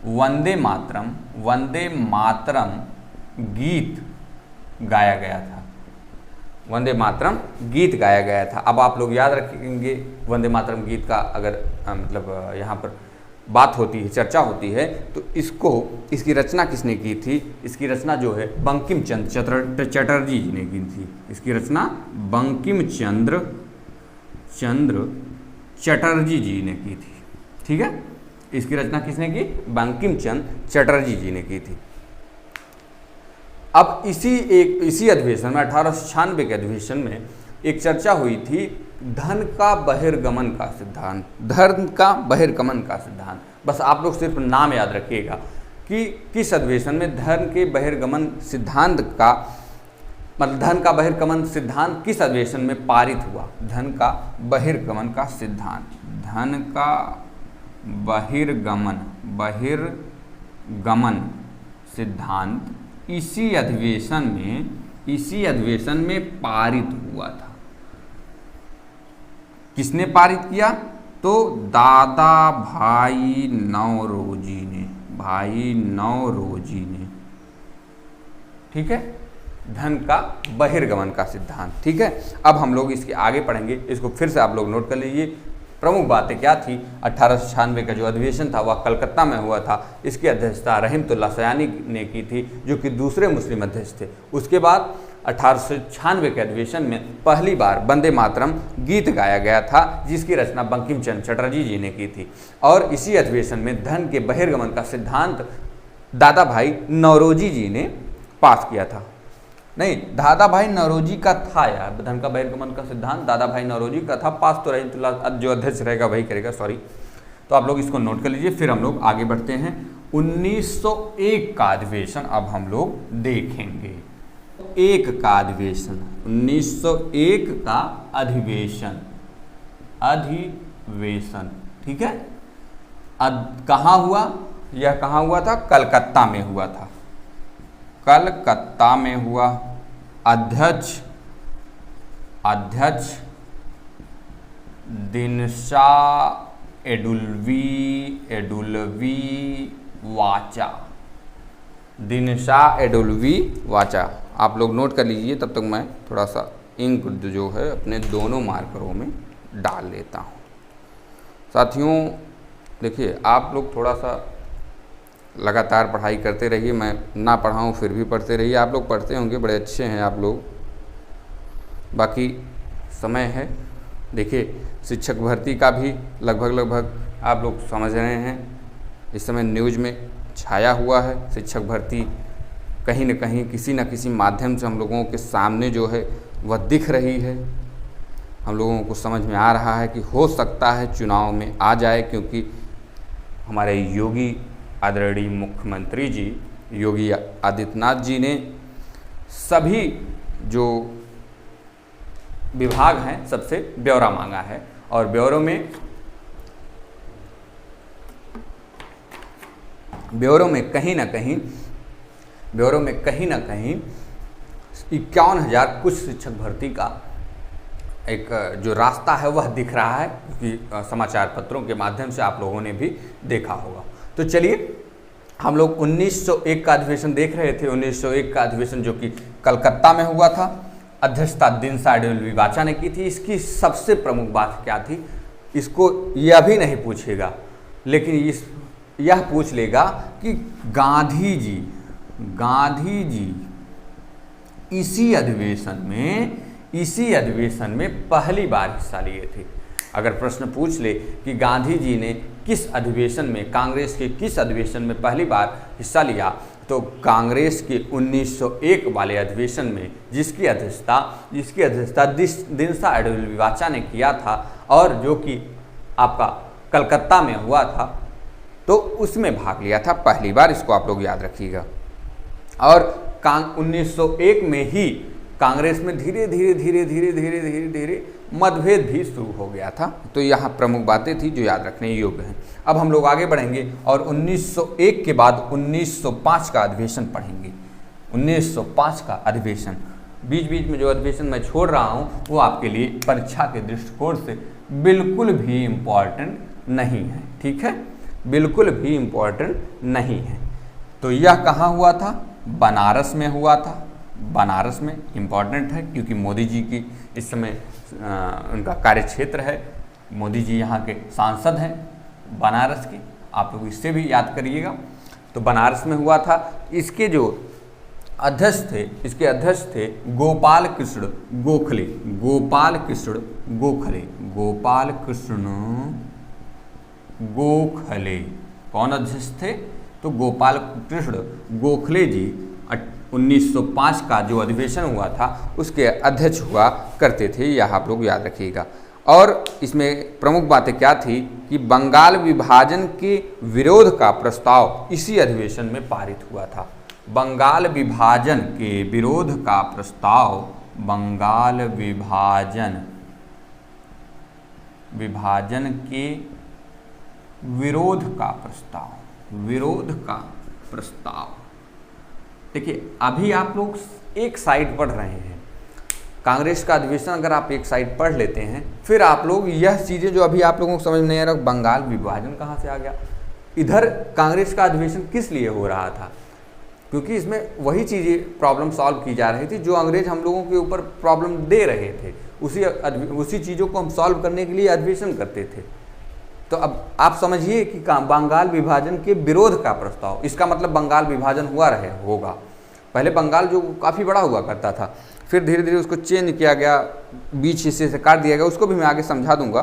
वंदे मातरम गीत गाया गया था। वंदे मातरम गीत गाया गया था। अब आप लोग याद रखेंगे वंदे मातरम गीत का अगर मतलब यहाँ पर बात होती है, चर्चा होती है, तो इसकी रचना किसने की थी? इसकी रचना जो है बंकिम चंद्र चटर्जी जी ने की थी। इसकी रचना बंकिम चंद्र चटर्जी जी ने की थी। ठीक है, इसकी रचना किसने की? बंकिम चंद्र चटर्जी जी ने की थी। अब इसी अधिवेशन में 1896 के अधिवेशन में एक चर्चा हुई थी धन का बहिर्गमन का सिद्धांत। बस आप लोग सिर्फ नाम याद रखिएगा कि किस अधिवेशन में धन के बहिर्गमन सिद्धांत का, मतलब धन का बहिर्गमन सिद्धांत किस अधिवेशन में पारित हुआ? धन का बहिर्गमन सिद्धांत इसी अधिवेशन में पारित हुआ था। किसने पारित किया? तो दादा भाई नौरोजी ने। ठीक है, धन का बहिर्गमन का सिद्धांत। ठीक है, अब हम लोग इसके आगे पढ़ेंगे। इसको फिर से आप लोग नोट कर लीजिए। प्रमुख बातें क्या थी? 1896 का जो अधिवेशन था वह कलकत्ता में हुआ था। इसकी अध्यक्षता रहीमतुल्ला सयानी ने की थी, जो कि दूसरे मुस्लिम अध्यक्ष थे। उसके बाद 1896 के अधिवेशन में पहली बार वंदे मातरम गीत गाया गया था, जिसकी रचना बंकिम चंद्र चटर्जी जी ने की थी। और इसी अधिवेशन में धन के बहिर्गमन का सिद्धांत दादा भाई नौरोजी जी ने पास किया था। नहीं, दादा भाई नौरोजी का था यार, धन का बहिर्गमन का सिद्धांत दादा भाई नौरोजी का था। पास तो रहीमतुल्ला जो अध्यक्ष रहेगा वही करेगा, सॉरी। तो आप लोग इसको नोट कर लीजिए। फिर हम लोग आगे बढ़ते हैं 1901 का अधिवेशन अब हम लोग देखेंगे। एक का अधिवेशन, 1901 का अधिवेशन, ठीक है। कहाँ हुआ? यह कहाँ हुआ था? कलकत्ता में हुआ था, कलकत्ता में हुआ। अध्यक्ष दिनशा एडुल्वी वाचा, दिनशा एडुल्वी वाचा। आप लोग नोट कर लीजिए, तब तक मैं थोड़ा सा इंक जो है अपने दोनों मार्करों में डाल लेता हूँ। साथियों देखिए, आप लोग थोड़ा सा लगातार पढ़ाई करते रहिए, मैं ना पढ़ाऊँ फिर भी पढ़ते रहिए। आप लोग पढ़ते होंगे, बड़े अच्छे हैं आप लोग। बाकी समय है, देखिए शिक्षक भर्ती का भी लगभग आप लोग समझ रहे हैं, इस समय न्यूज़ में छाया हुआ है। शिक्षक भर्ती कहीं न कहीं किसी न किसी माध्यम से हम लोगों के सामने जो है वह दिख रही है। हम लोगों को समझ में आ रहा है कि हो सकता है चुनाव में आ जाए, क्योंकि हमारे योगी आदरणीय मुख्यमंत्री जी योगी आदित्यनाथ जी ने सभी जो विभाग हैं सबसे ब्यौरा मांगा है, और ब्यौरों में कहीं ना कहीं 51,000 कुछ शिक्षक भर्ती का एक जो रास्ता है वह दिख रहा है, क्योंकि समाचार पत्रों के माध्यम से आप लोगों ने भी देखा होगा। तो चलिए, हम लोग 1901 का अधिवेशन देख रहे थे। 1901 का अधिवेशन जो कि कलकत्ता में हुआ था, अध्यक्षता दिनशा एडुल्वी वाचा ने की थी। इसकी सबसे प्रमुख बात क्या थी, इसको यह भी नहीं पूछेगा, लेकिन यह पूछ लेगा कि गांधी जी इसी अधिवेशन में पहली बार हिस्सा लिए थे। अगर प्रश्न पूछ ले कि गांधी जी ने किस अधिवेशन में, कांग्रेस के किस अधिवेशन में पहली बार हिस्सा लिया, तो कांग्रेस के 1901 वाले अधिवेशन में, जिसकी अध्यक्षता दिनशा एडुल्वी वाचा ने किया था, और जो कि आपका कलकत्ता में हुआ था, तो उसमें भाग लिया था पहली बार। इसको आप लोग याद रखिएगा। और 1901 में ही कांग्रेस में धीरे धीरे मतभेद भी शुरू हो गया था। तो यहाँ प्रमुख बातें थी जो याद रखने योग्य हैं। अब हम लोग आगे बढ़ेंगे और 1901 के बाद 1905 का अधिवेशन पढ़ेंगे। 1905 का अधिवेशन, बीच में जो अधिवेशन मैं छोड़ रहा हूँ वो आपके लिए परीक्षा के दृष्टिकोण से बिल्कुल भी इम्पॉर्टेंट नहीं है, ठीक है, बिल्कुल भी इम्पॉर्टेंट नहीं है। तो यह कहाँ हुआ था? बनारस में हुआ था। बनारस में इम्पॉर्टेंट है क्योंकि मोदी जी की इस समय उनका कार्यक्षेत्र है, मोदी जी यहाँ के सांसद हैं बनारस के, आप लोग इससे भी याद करिएगा। तो बनारस में हुआ था। इसके जो अध्यक्ष थे गोपाल कृष्ण गोखले। कौन अध्यक्ष थे? तो गोपाल कृष्ण गोखले जी 1905 का जो अधिवेशन हुआ था उसके अध्यक्ष हुआ करते थे, यह आप लोग याद रखिएगा। और इसमें प्रमुख बातें क्या थी कि बंगाल विभाजन के विरोध का प्रस्ताव इसी अधिवेशन में पारित हुआ था। बंगाल विभाजन के विरोध का प्रस्ताव, बंगाल विभाजन के विरोध का प्रस्ताव। देखिए, अभी आप लोग एक साइड पढ़ रहे हैं, कांग्रेस का अधिवेशन अगर आप एक साइड पढ़ लेते हैं, फिर आप लोग यह चीज़ें जो अभी आप लोगों को समझ नहीं आ रहा, बंगाल विभाजन कहाँ से आ गया, इधर कांग्रेस का अधिवेशन किस लिए हो रहा था, क्योंकि इसमें वही चीज़ें प्रॉब्लम सॉल्व की जा रही थी जो अंग्रेज हम लोगों के ऊपर प्रॉब्लम दे रहे थे। उसी चीज़ों को हम सॉल्व करने के लिए अधिवेशन करते थे। तो अब आप समझिए कि बंगाल विभाजन के विरोध का प्रस्ताव, इसका मतलब बंगाल विभाजन होगा। पहले बंगाल जो काफ़ी बड़ा हुआ करता था, फिर धीरे धीरे उसको चेंज किया गया, बीच हिस्से से काट दिया गया, उसको भी मैं आगे समझा दूंगा।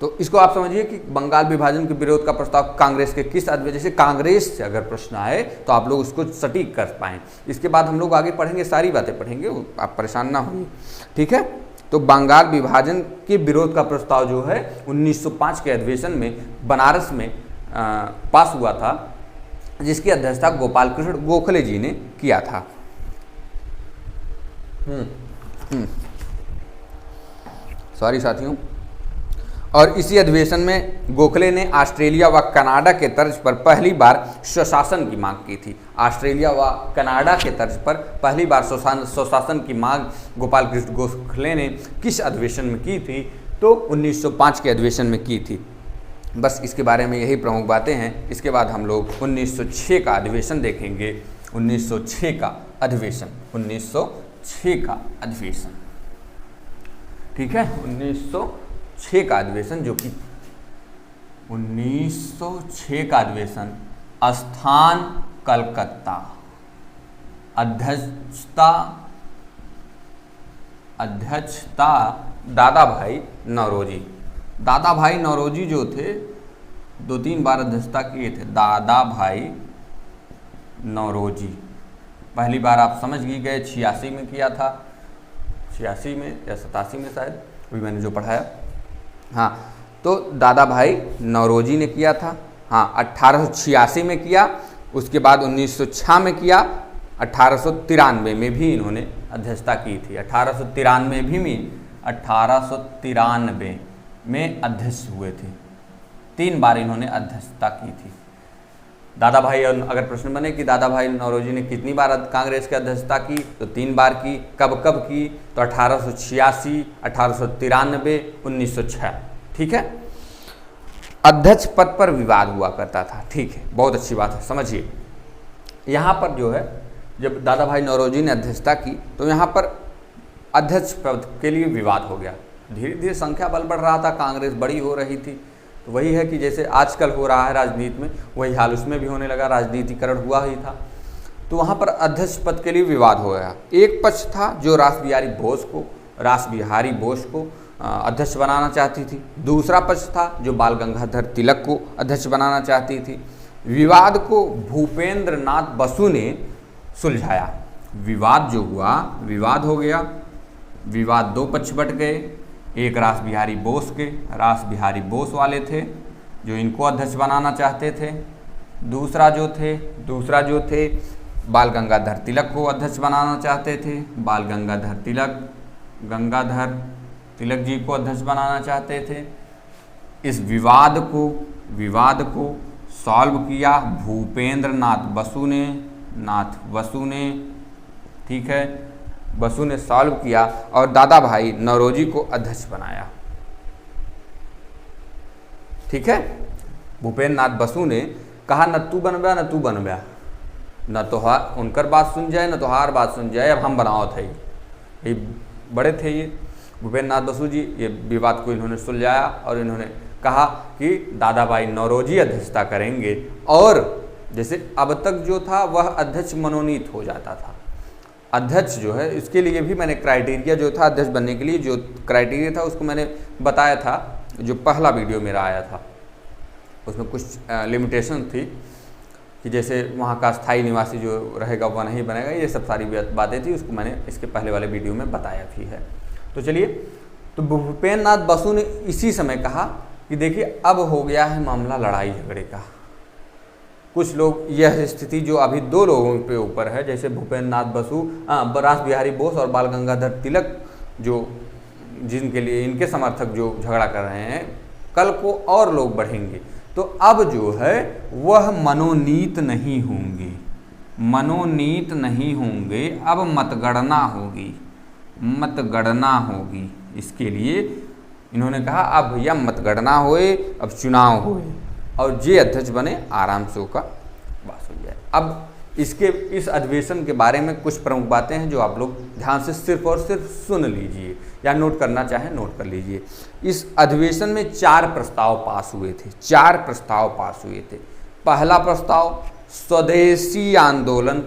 तो इसको आप समझिए कि बंगाल विभाजन के विरोध का प्रस्ताव कांग्रेस के किस अधिवेशन, जैसे कांग्रेस से अगर प्रश्न आए तो आप लोग उसको सटीक कर पाएँ। इसके बाद हम लोग आगे पढ़ेंगे, सारी बातें पढ़ेंगे, आप परेशान ना होइए, ठीक है। तो बंगाल विभाजन के विरोध का प्रस्ताव जो है 1905 के अधिवेशन में बनारस में पास हुआ था। जिसकी अध्यक्षता गोपाल कृष्ण गोखले जी ने किया था। सॉरी साथियों। और इसी अधिवेशन में गोखले ने ऑस्ट्रेलिया व कनाडा के तर्ज पर पहली बार स्वशासन की मांग की थी। ऑस्ट्रेलिया व कनाडा के तर्ज पर पहली बार स्वशासन की मांग गोपाल कृष्ण गोखले ने किस अधिवेशन में की थी? तो 1905 के अधिवेशन में की थी। बस इसके बारे में यही प्रमुख बातें हैं। इसके बाद हम लोग 1906 का अधिवेशन देखेंगे। 1906 का अधिवेशन, 1906 का अधिवेशन, ठीक है। 1906 का अधिवेशन, जो कि 1906 का अधिवेशन, स्थान कलकत्ता, अध्यक्षता दादा भाई नौरोजी। दादा भाई नौरोजी जो थे 2-3 बार अध्यक्षता किए थे। दादा भाई नौरोजी पहली बार आप समझ गए 86 में किया था, 86 में या 87 में शायद, अभी मैंने जो पढ़ाया। हाँ, तो दादा भाई नौरोजी ने किया था। हाँ, 1886 में किया, उसके बाद 1906 में किया, 1893 में भी इन्होंने अध्यक्षता की थी। 1893 में अध्यक्ष हुए थे। 3 बार इन्होंने अध्यक्षता की थी। दादा भाई, अगर प्रश्न बने कि दादा भाई नौरोजी ने कितनी बार कांग्रेस की अध्यक्षता की, तो 3 बार की। कब कब की? तो 1886, 1893, 1906, ठीक है। अध्यक्ष पद पर विवाद हुआ करता था, ठीक है, बहुत अच्छी बात है, समझिए। यहाँ पर जो है, जब दादा भाई नौरोजी ने अध्यक्षता की तो यहाँ पर अध्यक्ष पद के लिए विवाद हो गया। धीरे धीरे संख्या बल बढ़ रहा था, कांग्रेस बड़ी हो रही थी। तो वही है कि जैसे आजकल हो रहा है राजनीति में, वही हाल उसमें भी होने लगा, राजनीतिकरण हुआ ही था। तो वहाँ पर अध्यक्ष पद के लिए विवाद हो गया। एक पक्ष था जो रास बिहारी बोस को अध्यक्ष बनाना चाहती थी। दूसरा पक्ष था जो बाल गंगाधर तिलक को अध्यक्ष बनाना चाहती थी। विवाद को भूपेंद्र नाथ बसु ने सुलझाया। विवाद जो हुआ, विवाद हो गया, विवाद 2 पक्ष बट गए। एक रास बिहारी बोस वाले थे जो इनको अध्यक्ष बनाना चाहते थे। दूसरा जो थे बाल गंगाधर तिलक को अध्यक्ष बनाना चाहते थे। बाल गंगाधर तिलक जी को अध्यक्ष बनाना चाहते थे। इस विवाद को सॉल्व किया भूपेंद्र नाथ बसु ने, ठीक है, बसु ने सॉल्व किया और दादा भाई नौरोजी को अध्यक्ष बनाया, ठीक है। भूपेंद्र नाथ बसु ने कहा न तू बनबा न तू बनबा, न तो उनकर बात सुन जाए न तो हार बात सुन जाए, अब हम बनाओ थे। ये बड़े थे ये भूपेंद्र नाथ बसु जी। ये विवाद को इन्होंने सुलझाया और इन्होंने कहा कि दादा भाई नौरोजी अध्यक्षता करेंगे। और जैसे अब तक जो था वह अध्यक्ष मनोनीत हो जाता था। अध्यक्ष जो है, इसके लिए भी मैंने क्राइटेरिया जो था अध्यक्ष बनने के लिए जो क्राइटेरिया था उसको मैंने बताया था, जो पहला वीडियो मेरा आया था। उसमें कुछ लिमिटेशन थी कि जैसे वहाँ का स्थायी निवासी जो रहेगा वह नहीं बनेगा, ये सब सारी बातें थी। उसको मैंने इसके पहले वाले वीडियो में बताया भी है। तो चलिए, तो भूपेंद्र नाथ बसु ने इसी समय कहा कि देखिए अब हो गया है मामला लड़ाई झगड़े का। कुछ लोग, यह स्थिति जो अभी 2 लोगों के ऊपर है, जैसे भूपेंद्र नाथ बसु, रास बिहारी बोस और बाल गंगाधर तिलक, जो जिनके लिए इनके समर्थक जो झगड़ा कर रहे हैं, कल को और लोग बढ़ेंगे। तो अब जो है वह मनोनीत नहीं होंगे, अब मतगणना होगी। इसके लिए इन्होंने कहा अब भैया मतगणना होए, अब चुनाव होए और जे अध्यक्ष बने, आराम से उसका बात हो जाए। अब इस अधिवेशन के बारे में कुछ प्रमुख बातें हैं जो आप लोग ध्यान से सिर्फ और सिर्फ सुन लीजिए या नोट करना चाहें नोट कर लीजिए। इस अधिवेशन में 4 प्रस्ताव पास हुए थे। पहला प्रस्ताव स्वदेशी आंदोलन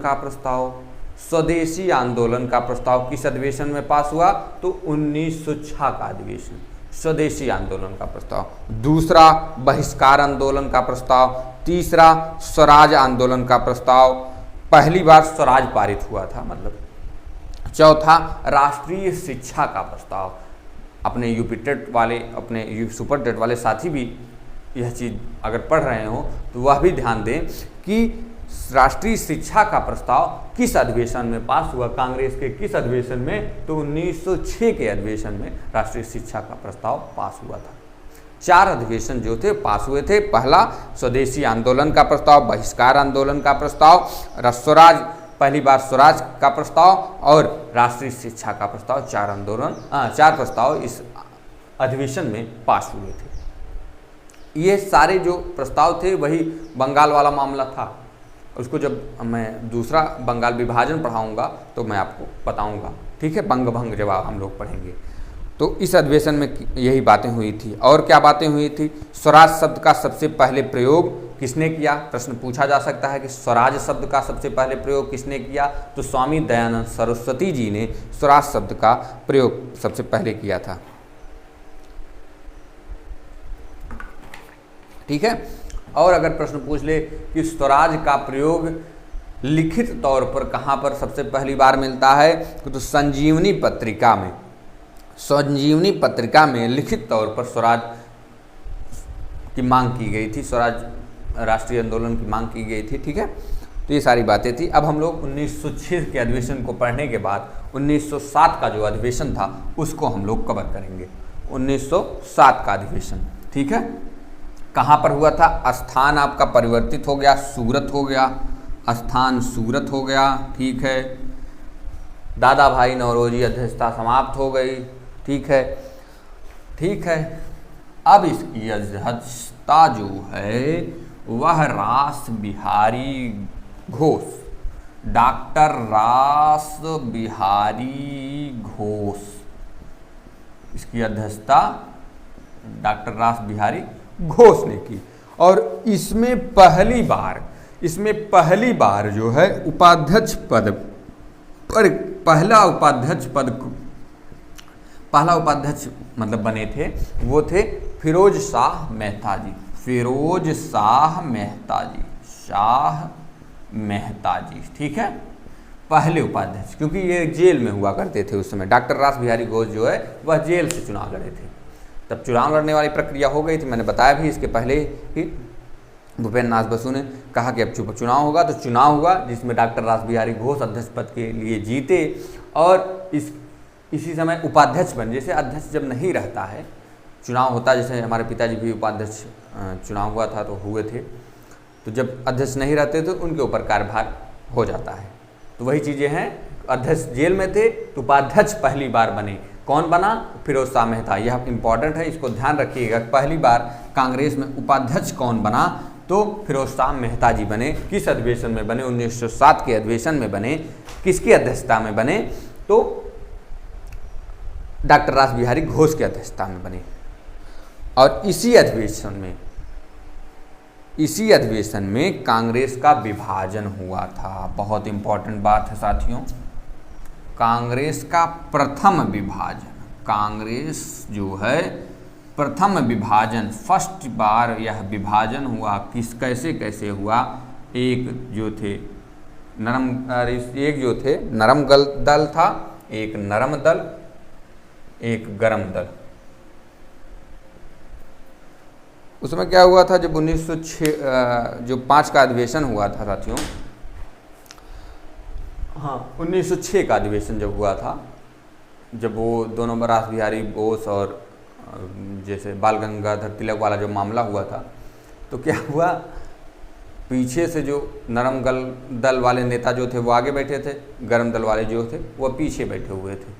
का प्रस्ताव किस अधिवेशन में पास हुआ? तो 1906 का अधिवेशन, स्वदेशी आंदोलन का प्रस्ताव। दूसरा बहिष्कार आंदोलन का प्रस्ताव। तीसरा स्वराज आंदोलन का प्रस्ताव, पहली बार स्वराज पारित हुआ था मतलब। चौथा राष्ट्रीय शिक्षा का प्रस्ताव। अपने यूपी टेट वाले, अपने सुपर टेट वाले साथी भी यह चीज़ अगर पढ़ रहे हो तो वह भी ध्यान दें कि राष्ट्रीय शिक्षा का प्रस्ताव किस अधिवेशन में पास हुआ, कांग्रेस के किस अधिवेशन में, तो 1906 के अधिवेशन में राष्ट्रीय शिक्षा का प्रस्ताव पास हुआ था। 4 अधिवेशन जो थे पास हुए थे। पहला स्वदेशी आंदोलन का प्रस्ताव, बहिष्कार आंदोलन का प्रस्ताव, स्वराज, पहली बार स्वराज का प्रस्ताव और राष्ट्रीय शिक्षा का प्रस्ताव। 4 प्रस्ताव इस अधिवेशन में पास हुए थे। ये सारे जो प्रस्ताव थे वही बंगाल वाला मामला था। उसको जब मैं दूसरा बंगाल विभाजन पढ़ाऊंगा तो मैं आपको बताऊंगा, ठीक है। बंग भंग जब हम लोग पढ़ेंगे तो इस अधिवेशन में यही बातें हुई थी। और क्या बातें हुई थी? स्वराज शब्द का सबसे पहले प्रयोग किसने किया? प्रश्न पूछा जा सकता है कि स्वराज शब्द का सबसे पहले प्रयोग किसने किया? तो स्वामी दयानंद सरस्वती जी ने स्वराज शब्द का प्रयोग सबसे पहले किया था, ठीक है। और अगर प्रश्न पूछ ले कि स्वराज का प्रयोग लिखित तौर पर कहाँ पर सबसे पहली बार मिलता है, तो संजीवनी पत्रिका में, संजीवनी पत्रिका में लिखित तौर पर स्वराज की मांग की गई थी, स्वराज राष्ट्रीय आंदोलन की मांग की गई थी, ठीक है। तो ये सारी बातें थी। अब हम लोग 1906 के अधिवेशन को पढ़ने के बाद 1907 का जो अधिवेशन था उसको हम लोग कवर करेंगे। 1907 का अधिवेशन, ठीक है, कहाँ पर हुआ था? स्थान आपका परिवर्तित हो गया, सूरत हो गया, स्थान सूरत हो गया, ठीक है। दादा भाई नौरोजी अध्यक्षता समाप्त हो गई, ठीक है, ठीक है। अब इसकी अध्यक्षता जो है वह रास बिहारी घोष, डॉक्टर रास बिहारी घोष, इसकी अध्यक्षता डॉक्टर रास बिहारी घोष ने की। और इसमें पहली बार जो है उपाध्यक्ष पद पर, पहला उपाध्यक्ष मतलब बने थे वो थे फिरोज शाह मेहता जी, फिरोज शाह मेहता जी, ठीक है, पहले उपाध्यक्ष, क्योंकि ये जेल में हुआ करते थे उस समय। डॉक्टर रास बिहारी घोष जो है वह जेल से चुनाव लड़े थे, तब चुनाव लड़ने वाली प्रक्रिया हो गई थी। मैंने बताया भी इसके पहले ही, भूपेन्द्र नाथ बसु ने कहा कि अब चुनाव होगा, तो चुनाव हुआ जिसमें डॉक्टर रास बिहारी घोष अध्यक्ष पद के लिए जीते और इसी समय उपाध्यक्ष बने। जैसे अध्यक्ष जब नहीं रहता है, चुनाव होता, जैसे हमारे पिताजी भी उपाध्यक्ष चुनाव हुआ था तो हुए थे, तो जब अध्यक्ष नहीं रहते तो उनके ऊपर कार्यभार हो जाता है। तो वही चीज़ें हैं, अध्यक्ष जेल में थे तो उपाध्यक्ष पहली बार बने। कौन बना? फिरोज शाह मेहता। यह इंपॉर्टेंट है, इसको ध्यान रखिएगा। पहली बार कांग्रेस में उपाध्यक्ष कौन बना? तो फिरोज शाह मेहता जी बने। किस अधिवेशन में बने? 1907 के अधिवेशन में बने। किसकी अध्यक्षता में बने? तो डॉक्टर रास बिहारी घोष की अध्यक्षता में बने। और इसी अधिवेशन में कांग्रेस का विभाजन हुआ था। बहुत इंपॉर्टेंट बात है साथियों, कांग्रेस का प्रथम विभाजन, कांग्रेस जो है प्रथम विभाजन, फर्स्ट बार यह विभाजन हुआ। कैसे हुआ? एक जो थे नरम दल था, एक नरम दल, एक गरम दल। उसमें क्या हुआ था? जब 1906 जो 5 का अधिवेशन हुआ था साथियों, हाँ 1906 का अधिवेशन जब हुआ था, जब वो दोनों रास बिहारी बोस और जैसे बाल गंगाधर तिलक वाला जो मामला हुआ था, तो क्या हुआ, पीछे से जो नरम दल वाले नेता जो थे वो आगे बैठे थे, गरम दल वाले जो थे वो पीछे बैठे हुए थे।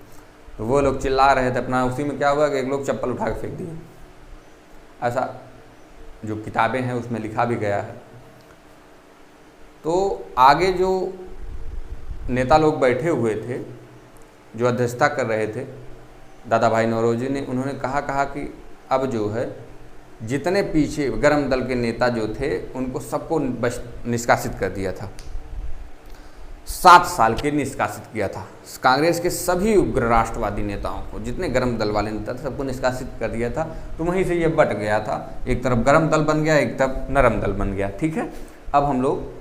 तो वो लोग चिल्ला रहे थे अपना, उसी में क्या हुआ कि एक लोग चप्पल उठा के फेंक दिए। ऐसा जो किताबें हैं उसमें लिखा भी गया है। तो आगे जो नेता लोग बैठे हुए थे जो अध्यक्षता कर रहे थे, दादा भाई नौरोजी ने, उन्होंने कहा कि अब जो है जितने पीछे गरम दल के नेता जो थे उनको सबको निष्कासित कर दिया था। 7 साल के निष्कासित किया था। कांग्रेस के सभी उग्र राष्ट्रवादी नेताओं को, जितने गरम दल वाले नेता थे सबको निष्कासित कर दिया था। तो वहीं से ये बट गया था, एक तरफ गरम दल बन गया, एक तरफ नरम दल बन गया, ठीक है। अब हम लोग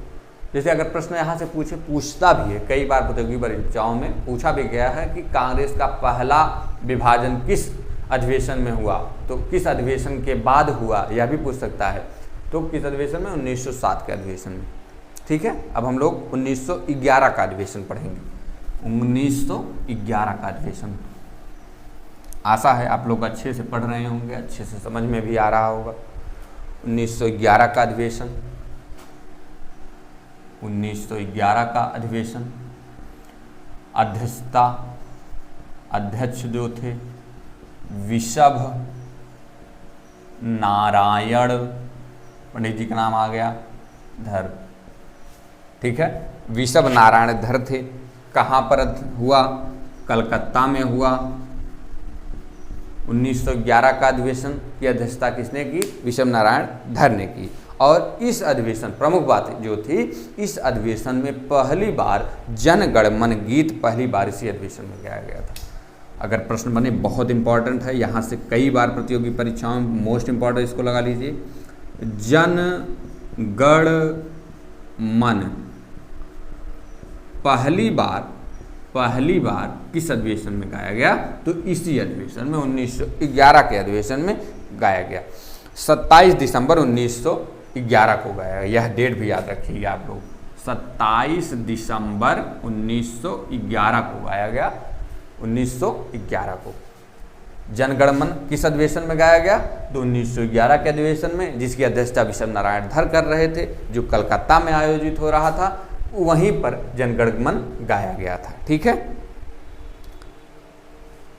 जैसे अगर प्रश्न यहाँ से पूछता भी है, कई बार प्रतियोगी परीक्षाओं में पूछा भी गया है कि कांग्रेस का पहला विभाजन किस अधिवेशन में हुआ, तो किस अधिवेशन के बाद हुआ, यह भी पूछ सकता है। तो किस अधिवेशन में? 1907 के अधिवेशन में, ठीक है। अब हम लोग 1911 का अधिवेशन पढ़ेंगे। 1911 का अधिवेशन, आशा है आप लोग अच्छे से पढ़ रहे होंगे, अच्छे से समझ में भी आ रहा होगा। 1911 का अधिवेशन, 1911 का अधिवेशन, अध्यक्ष जो थे विशभ नारायण, पंडित जी का नाम आ गया, धर, ठीक है, विशभ नारायण धर थे। कहाँ पर हुआ? कलकत्ता में हुआ। 1911 का अधिवेशन की अध्यक्षता किसने की? विशभ नारायण धर ने की। और इस अधिवेशन, प्रमुख बात जो थी, इस अधिवेशन में पहली बार जन गण मन गीत पहली बार इसी अधिवेशन में गाया गया था। अगर प्रश्न बने, बहुत इंपॉर्टेंट है, यहाँ से कई बार प्रतियोगी परीक्षाओं में मोस्ट इंपॉर्टेंट, इसको लगा लीजिए। जन गण मन पहली बार किस अधिवेशन में गाया गया? तो इसी अधिवेशन में, 1911 के अधिवेशन में गाया गया। 27 दिसंबर 1911 को गाया गया। यह डेट भी याद रखिए आप लोग, 27 दिसंबर 1911 को गाया गया। 1911 को जनगण मन किस अधिवेशन में गाया गया? तो 1911 के अधिवेशन में, जिसकी अध्यक्षता विशभ नारायण धर कर रहे थे, जो कलकत्ता में आयोजित हो रहा था, वहीं पर जनगण मन गाया गया था। ठीक है।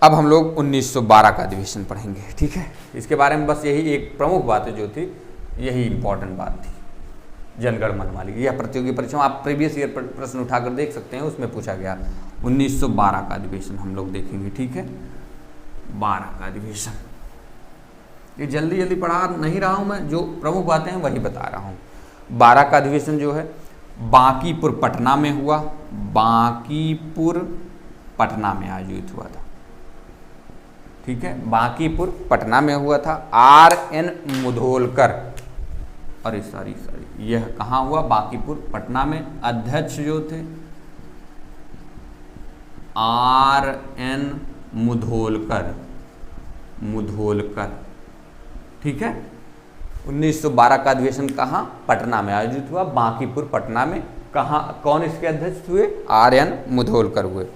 अब हम लोग 1912 का अधिवेशन पढ़ेंगे। ठीक है, इसके बारे में बस यही एक प्रमुख बातें जो थी, यही इंपॉर्टेंट बात थी जनगण मन वाली। यह प्रतियोगी परीक्षा आप प्रीवियस ईयर पर प्रश्न उठाकर देख सकते हैं, उसमें पूछा गया। 1912 का अधिवेशन हम लोग देखेंगे। ठीक है, 12 का अधिवेशन, ये जल्दी जल्दी पढ़ा नहीं रहा हूं मैं, जो प्रमुख बातें हैं वही बता रहा हूं। 12 का अधिवेशन जो है बांकीपुर पटना में हुआ। बांकीपुर पटना में आयोजित हुआ था। ठीक है, बांकीपुर पटना में हुआ था। R.N. मुधोलकर, अरे सॉरी यह कहाँ हुआ? बांकीपुर पटना में। अध्यक्ष जो थे R.N. मुधोलकर। ठीक है, 1912 का अधिवेशन कहाँ? पटना में आयोजित हुआ, बांकीपुर पटना में। कहाँ, कौन इसके अध्यक्ष हुए? R.N. मुधोलकर हुए।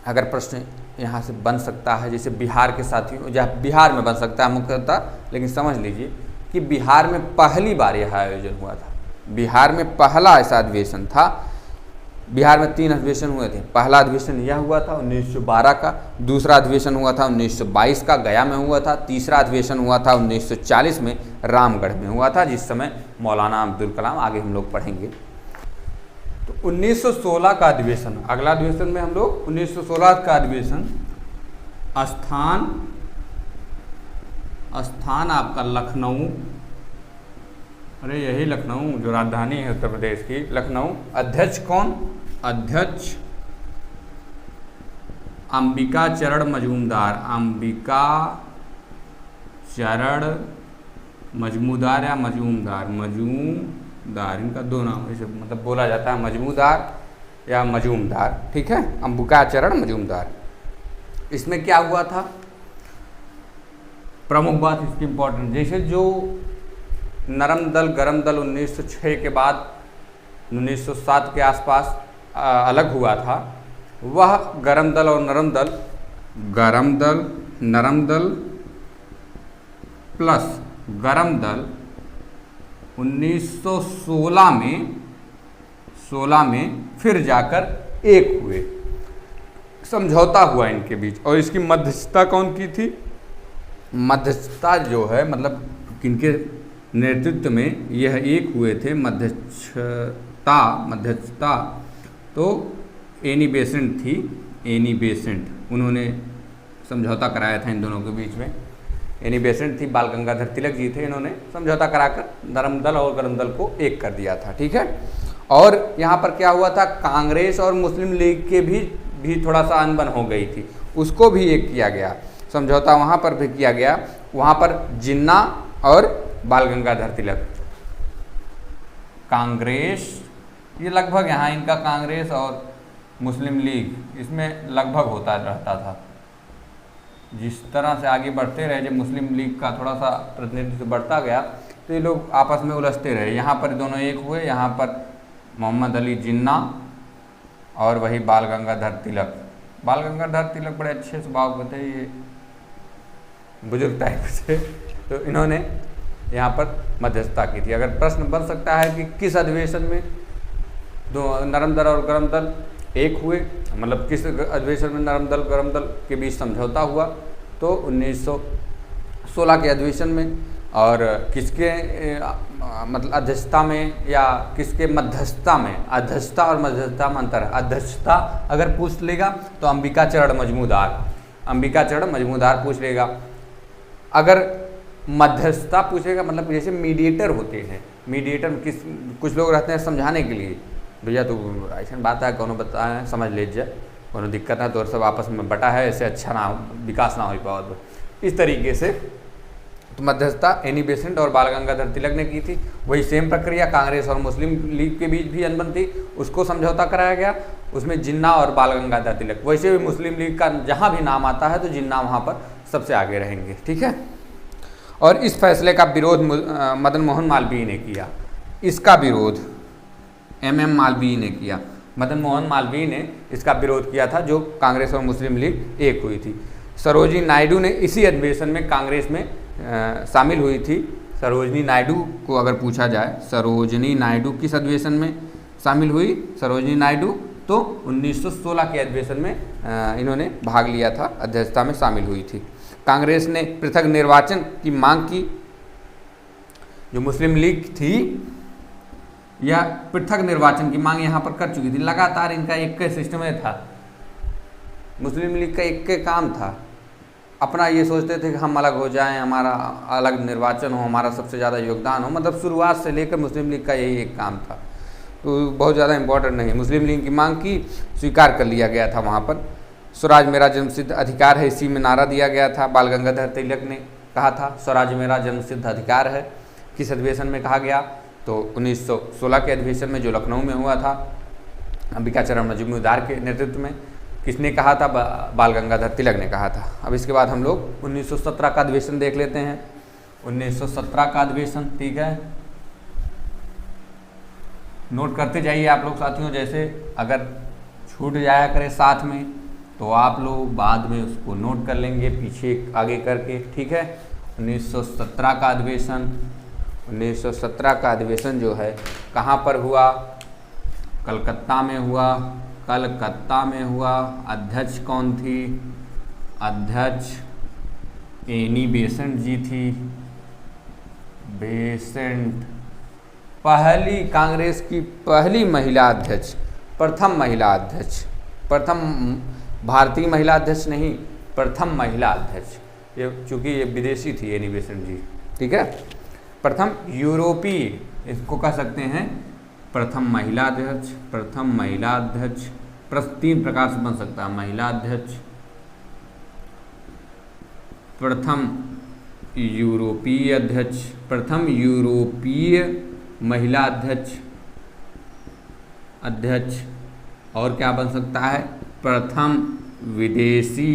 अगर प्रश्न यहाँ से बन सकता है, जैसे बिहार के साथियों, जहाँ बिहार में बन सकता है मुख्यतः, लेकिन समझ लीजिए कि बिहार में पहली बार यह आयोजन हुआ था। बिहार में पहला ऐसा अधिवेशन था। बिहार में 3 अधिवेशन हुए थे। पहला अधिवेशन यह हुआ था 1912 का, दूसरा अधिवेशन हुआ था 1922 का, गया में हुआ था। तीसरा अधिवेशन हुआ था 1940 में, रामगढ़ में हुआ था, जिस समय मौलाना अब्दुल कलाम, आगे हम लोग पढ़ेंगे। तो 1916 का अधिवेशन, अगला अधिवेशन में हम लोग 1916 का अधिवेशन, स्थान आपका लखनऊ, अरे यही लखनऊ जो राजधानी है उत्तर प्रदेश की, लखनऊ। अध्यक्ष कौन? अध्यक्ष अंबिका चरण मजूमदार। अंबिका चरण मजूमदार या मजूमदार, इनका दो नाम ऐसे मतलब बोला जाता है, मजूमदार या मजूमदार। ठीक है, अंबिका चरण मजूमदार। इसमें क्या हुआ था? प्रमुख बात इसकी इंपॉर्टेंट, जैसे जो नरम दल गरम दल 1906 के बाद 1907 के आसपास अलग हुआ था, वह गरम दल और नरम दल, नरम दल प्लस गरम दल 1916 में फिर जाकर एक हुए, समझौता हुआ इनके बीच। और इसकी मध्यस्थता कौन की थी? मध्यस्थता जो है मतलब किनके नेतृत्व में यह एक हुए थे? मध्यस्थता तो एनी बेसेंट थी। एनी बेसेंट, उन्होंने समझौता कराया था इन दोनों के बीच में। एनी बेसेंट थी, बाल गंगाधर तिलक जी थे, इन्होंने समझौता कराकर नरम दल और गरम दल को एक कर दिया था। ठीक है, और यहाँ पर क्या हुआ था? कांग्रेस और मुस्लिम लीग के भी थोड़ा सा अनबन हो गई थी, उसको भी एक किया गया, समझौता वहाँ पर भी किया गया। वहाँ पर जिन्ना और बाल गंगाधर तिलक, कांग्रेस, ये लगभग यहाँ इनका कांग्रेस और मुस्लिम लीग इसमें लगभग होता रहता था। जिस तरह से आगे बढ़ते रहे, जब मुस्लिम लीग का थोड़ा सा प्रतिनिधित्व बढ़ता गया, तो ये लोग आपस में उलझते रहे। यहाँ पर दोनों एक हुए, यहाँ पर मोहम्मद अली जिन्ना और वही बाल गंगाधर तिलक। बाल गंगाधर तिलक बड़े अच्छे स्वभाव के थे, ये बुजुर्ग टाइप से, तो इन्होंने यहाँ पर मध्यस्थता की थी। अगर प्रश्न बन सकता है कि किस अधिवेशन में दो नरम दल और गरम दल एक हुए, मतलब किस अधिवेशन में नरम दल गरम दल के बीच समझौता हुआ, तो 1916 के अधिवेशन में। और किसके मतलब अध्यक्षता में या किसके मध्यस्थता में? अध्यक्षता और मध्यस्थता में अंतर है। अध्यक्षता अगर पूछ लेगा तो अंबिका चरण मजमूदार पूछ लेगा। अगर मध्यस्थता पूछेगा मतलब जैसे मीडिएटर होते हैं, मीडिएटर कुछ लोग रहते हैं समझाने के लिए, भैया तो ऐसा बात है कोनो बता है समझ लीजिए, कोनो दिक्कत है तो सब आपस में बटा है, ऐसे अच्छा ना विकास ना हो पाओ, इस तरीके से। तो मध्यस्थता एनी बेसेंट और बाल गंगाधर तिलक ने की थी। वही सेम प्रक्रिया कांग्रेस और मुस्लिम लीग के बीच भी अनबन थी, उसको समझौता कराया गया, उसमें जिन्ना और बाल गंगाधर तिलक। वैसे भी मुस्लिम लीग का जहाँ भी नाम आता है तो जिन्ना वहाँ पर सबसे आगे रहेंगे, ठीक है। और इस फैसले का विरोध मदन मोहन मालवीय ने किया। इसका विरोध MM मालवीय ने किया। मदन मोहन मालवीय ने इसका विरोध किया था, जो कांग्रेस और मुस्लिम लीग एक हुई थी। सरोजिनी नायडू ने इसी अधिवेशन में कांग्रेस में शामिल हुई थी। सरोजिनी नायडू को अगर पूछा जाए, सरोजिनी नायडू किस अधिवेशन में शामिल हुई? सरोजिनी नायडू तो 1916 के अधिवेशन में इन्होंने भाग लिया था, अध्यक्षता में शामिल हुई थी। कांग्रेस ने पृथक निर्वाचन की मांग की। जो मुस्लिम लीग थी या पृथक निर्वाचन की मांग यहाँ पर कर चुकी थी। लगातार इनका एक के सिस्टम था, मुस्लिम लीग का एक के काम था, अपना ये सोचते थे कि हम अलग हो जाएं, हमारा अलग निर्वाचन हो, हमारा सबसे ज़्यादा योगदान हो। मतलब शुरुआत से लेकर मुस्लिम लीग का यही एक काम था, तो बहुत ज़्यादा इम्पोर्टेंट नहीं। मुस्लिम लीग की मांग की, स्वीकार कर लिया गया था। वहाँ पर स्वराज मेरा जन्मसिद्ध अधिकार है, इसी में नारा दिया गया था। बाल गंगाधर तिलक ने कहा था स्वराज मेरा जन्मसिद्ध अधिकार है। किस अधिवेशन में कहा गया? तो 1916 के अधिवेशन में, जो लखनऊ में हुआ था, अंबिका चरण मजूमदार के नेतृत्व में। किसने कहा था? बाल गंगाधर तिलक ने कहा था। अब इसके बाद हम लोग 1917 का अधिवेशन देख लेते हैं। 1917 का अधिवेशन, ठीक है, नोट करते जाइए आप लोग साथियों। जैसे अगर छूट जाया करे साथ में तो आप लोग बाद में उसको नोट कर लेंगे पीछे आगे करके, ठीक है। 1917 का अधिवेशन, 1917 का अधिवेशन जो है कहाँ पर हुआ? कलकत्ता में हुआ। कलकत्ता में हुआ। अध्यक्ष कौन थी? अध्यक्ष एनी बेसेंट जी थी। बेसेंट पहली कांग्रेस की पहली महिला अध्यक्ष, प्रथम महिला अध्यक्ष, प्रथम भारतीय महिला अध्यक्ष नहीं, प्रथम महिला अध्यक्ष। ये चूँकि ये विदेशी थी एनी बेसेंट जी, ठीक है। प्रथम यूरोपीय, इसको कह सकते हैं प्रथम महिला अध्यक्ष, प्रथम महिला अध्यक्ष। तीन प्रकार से बन सकता है, महिला अध्यक्ष, प्रथम यूरोपीय अध्यक्ष, प्रथम यूरोपीय महिला अध्यक्ष, और क्या बन सकता है? प्रथम विदेशी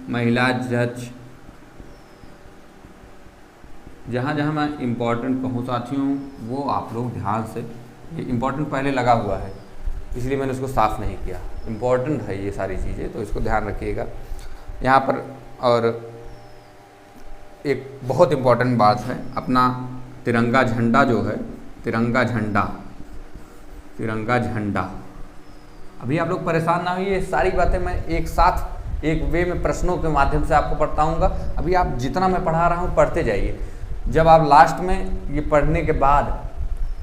महिला अध्यक्ष। जहाँ जहाँ मैं इम्पोर्टेंट कहूँ साथियों, वो आप लोग ध्यान से, ये इम्पोर्टेंट पहले लगा हुआ है इसलिए मैंने उसको साफ़ नहीं किया। इम्पोर्टेंट है ये सारी चीज़ें, तो इसको ध्यान रखिएगा यहाँ पर। और एक बहुत इम्पोर्टेंट बात है, अपना तिरंगा झंडा जो है, तिरंगा झंडा, तिरंगा झंडा। अभी आप लोग परेशान ना होइए, सारी बातें मैं एक साथ एक वे में प्रश्नों के माध्यम से आपको बताऊंगा। अभी आप जितना मैं पढ़ा रहा हूँ पढ़ते जाइए। जब आप लास्ट में ये पढ़ने के बाद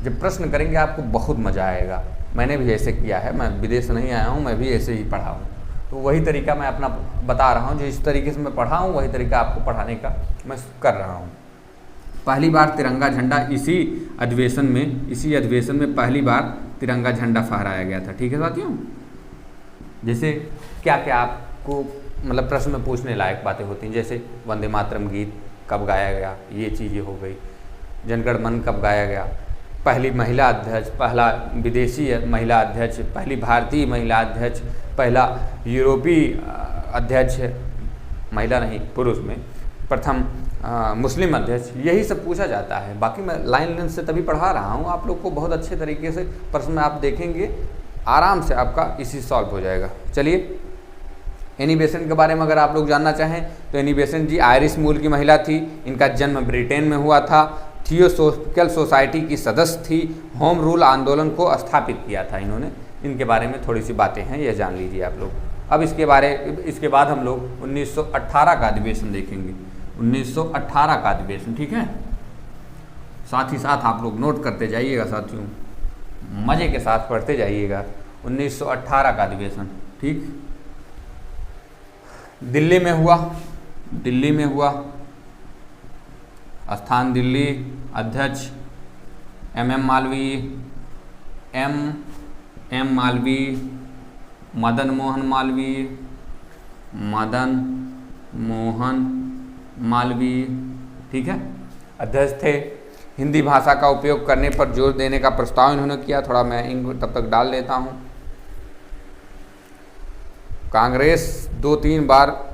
जब प्रश्न करेंगे आपको बहुत मज़ा आएगा। मैंने भी ऐसे किया है, मैं विदेश नहीं आया हूँ, मैं भी ऐसे ही पढ़ा हूँ, तो वही तरीका मैं अपना बता रहा हूँ। जो इस तरीके से मैं पढ़ा हूँ वही तरीका आपको पढ़ाने का मैं कर रहा हूँ। पहली बार तिरंगा झंडा इसी अधिवेशन में पहली बार तिरंगा झंडा फहराया गया था, ठीक है साथियों। जैसे क्या क्या आपको मतलब प्रश्न में पूछने लायक बातें होती हैं, जैसे वंदे मातरम गीत कब गाया गया, ये चीज़ें हो गई। जनगण मन कब गाया गया, पहली महिला अध्यक्ष, पहला विदेशी महिला अध्यक्ष, पहली भारतीय महिला अध्यक्ष, पहला यूरोपीय अध्यक्ष, महिला नहीं पुरुष में, प्रथम मुस्लिम अध्यक्ष, यही सब पूछा जाता है। बाकी मैं लाइन लेंथ से तभी पढ़ा रहा हूँ आप लोग को, बहुत अच्छे तरीके से प्रश्न आप देखेंगे, आराम से आपका इसी सॉल्व हो जाएगा। चलिए, एनी बेसेंट के बारे में अगर आप लोग जानना चाहें तो एनी बेसेंट जी आयरिश मूल की महिला थी। इनका जन्म ब्रिटेन में हुआ था। थियोसोफिकल सोसाइटी की सदस्य थी। होम रूल आंदोलन को स्थापित किया था इन्होंने। इनके बारे में थोड़ी सी बातें हैं, यह जान लीजिए आप लोग। अब इसके बाद हम लोग 1918 का अधिवेशन देखेंगे। 1918 का अधिवेशन, ठीक है। साथ ही साथ आप लोग नोट करते जाइएगा साथियों, मज़े के साथ पढ़ते जाइएगा। 1918 का अधिवेशन, ठीक, दिल्ली में हुआ। स्थान दिल्ली। अध्यक्ष एम मालवीय, मदन मोहन मालवीय, ठीक है, अध्यक्ष थे। हिंदी भाषा का उपयोग करने पर जोर देने का प्रस्ताव इन्होंने किया। थोड़ा मैं इनको तब तक डाल लेता हूँ। कांग्रेस 2-3 बार,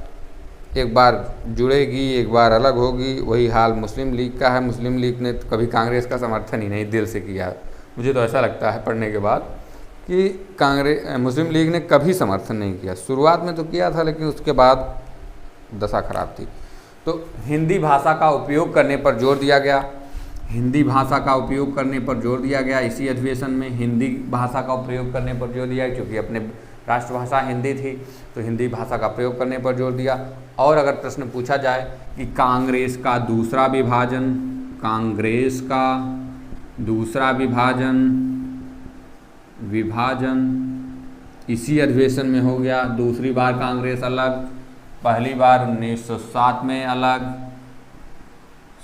एक बार जुड़ेगी, एक बार अलग होगी, वही हाल मुस्लिम लीग का है। मुस्लिम लीग ने कभी कांग्रेस का समर्थन ही नहीं दिल से किया। मुझे तो ऐसा लगता है पढ़ने के बाद कि मुस्लिम लीग ने कभी समर्थन नहीं किया। शुरुआत में तो किया था, लेकिन उसके बाद दशा खराब थी। तो हिंदी भाषा का उपयोग करने पर जोर दिया गया। इसी अधिवेशन में हिंदी भाषा का प्रयोग करने पर जोर दिया, क्योंकि अपने राष्ट्रभाषा हिंदी थी, तो हिंदी भाषा का प्रयोग करने पर जोर दिया। और अगर प्रश्न पूछा जाए कि कांग्रेस का दूसरा विभाजन इसी अधिवेशन में हो गया। दूसरी बार कांग्रेस अलग, पहली बार 1907 में अलग,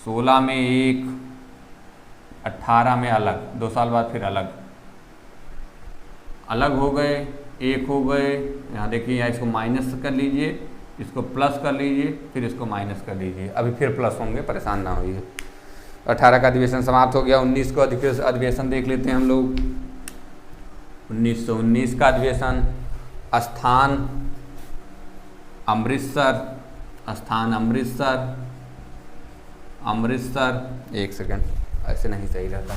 16 में एक, 18 में अलग, 2 साल बाद फिर अलग हो गए, एक हो गए। यहाँ देखिए, यहाँ इसको माइनस कर लीजिए, इसको प्लस कर लीजिए, फिर इसको माइनस कर लीजिए, अभी फिर प्लस होंगे, परेशान ना होइए। 18 का अधिवेशन समाप्त हो गया। 19 को अधिवेशन देख लेते हैं हम लोग। 1919 का अधिवेशन। स्थान अमृतसर। एक सेकंड, ऐसे नहीं सही रहता।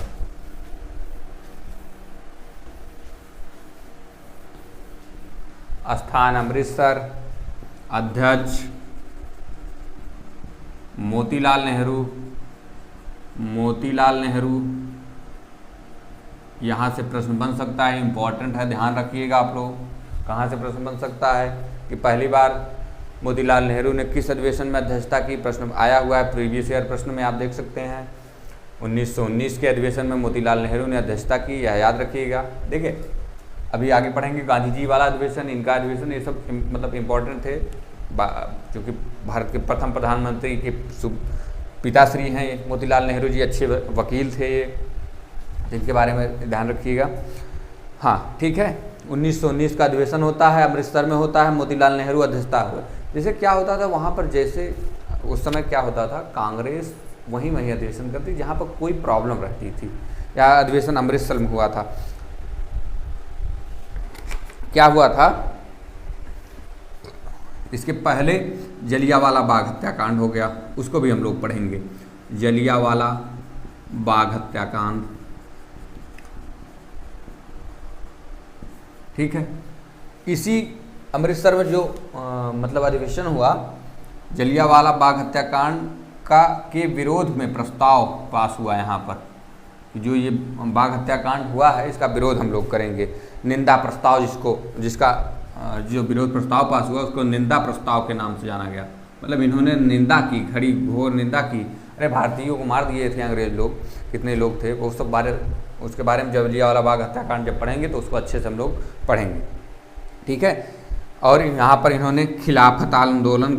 स्थान अमृतसर। अध्यक्ष मोतीलाल नेहरू। यहाँ से प्रश्न बन सकता है, इम्पॉर्टेंट है, ध्यान रखिएगा आप लोग। कहाँ से प्रश्न बन सकता है कि पहली बार मोतीलाल नेहरू ने किस अधिवेशन में अध्यक्षता की, प्रश्न आया हुआ है प्रीवियस ईयर प्रश्न में, आप देख सकते हैं। 1919 के अधिवेशन में मोतीलाल नेहरू ने अध्यक्षता की, यह याद रखिएगा। देखिए, अभी आगे पढ़ेंगे गांधी जी वाला अधिवेशन, इनका अधिवेशन, ये सब मतलब इम्पोर्टेंट थे, क्योंकि भारत के प्रथम प्रधानमंत्री के पिताश्री हैं ये मोतीलाल नेहरू जी, अच्छे वकील थे ये, जिनके बारे में ध्यान रखिएगा। हाँ, ठीक है। 1919 का अधिवेशन होता है, अमृतसर में होता है, मोतीलाल नेहरू अध्यक्षता हुआ। जैसे क्या होता था वहाँ पर, जैसे उस समय क्या होता था, कांग्रेस वहीं अधिवेशन करती जहाँ पर कोई प्रॉब्लम रहती थी। या अधिवेशन अमृतसर में हुआ था। क्या हुआ था, इसके पहले जलियांवाला बाग हत्याकांड हो गया, उसको भी हम लोग पढ़ेंगे। जलियांवाला बाग हत्याकांड, ठीक है। इसी अमृतसर में जो मतलब अधिवेशन हुआ, जलियांवाला बाग हत्याकांड के विरोध में प्रस्ताव पास हुआ। यहाँ पर जो ये बाग हत्याकांड हुआ है, इसका विरोध हम लोग करेंगे। निंदा प्रस्ताव, जिसका जो विरोध प्रस्ताव पास हुआ उसको निंदा प्रस्ताव के नाम से जाना गया। मतलब इन्होंने निंदा की, खड़ी घोर निंदा की। अरे भारतीयों को मार दिए थे अंग्रेज लोग, कितने लोग थे वो सब उसके बारे में जलियांवाला बाग हत्याकांड जब पढ़ेंगे तो उसको अच्छे से हम लोग पढ़ेंगे, ठीक है। और यहाँ पर इन्होंने खिलाफत आंदोलन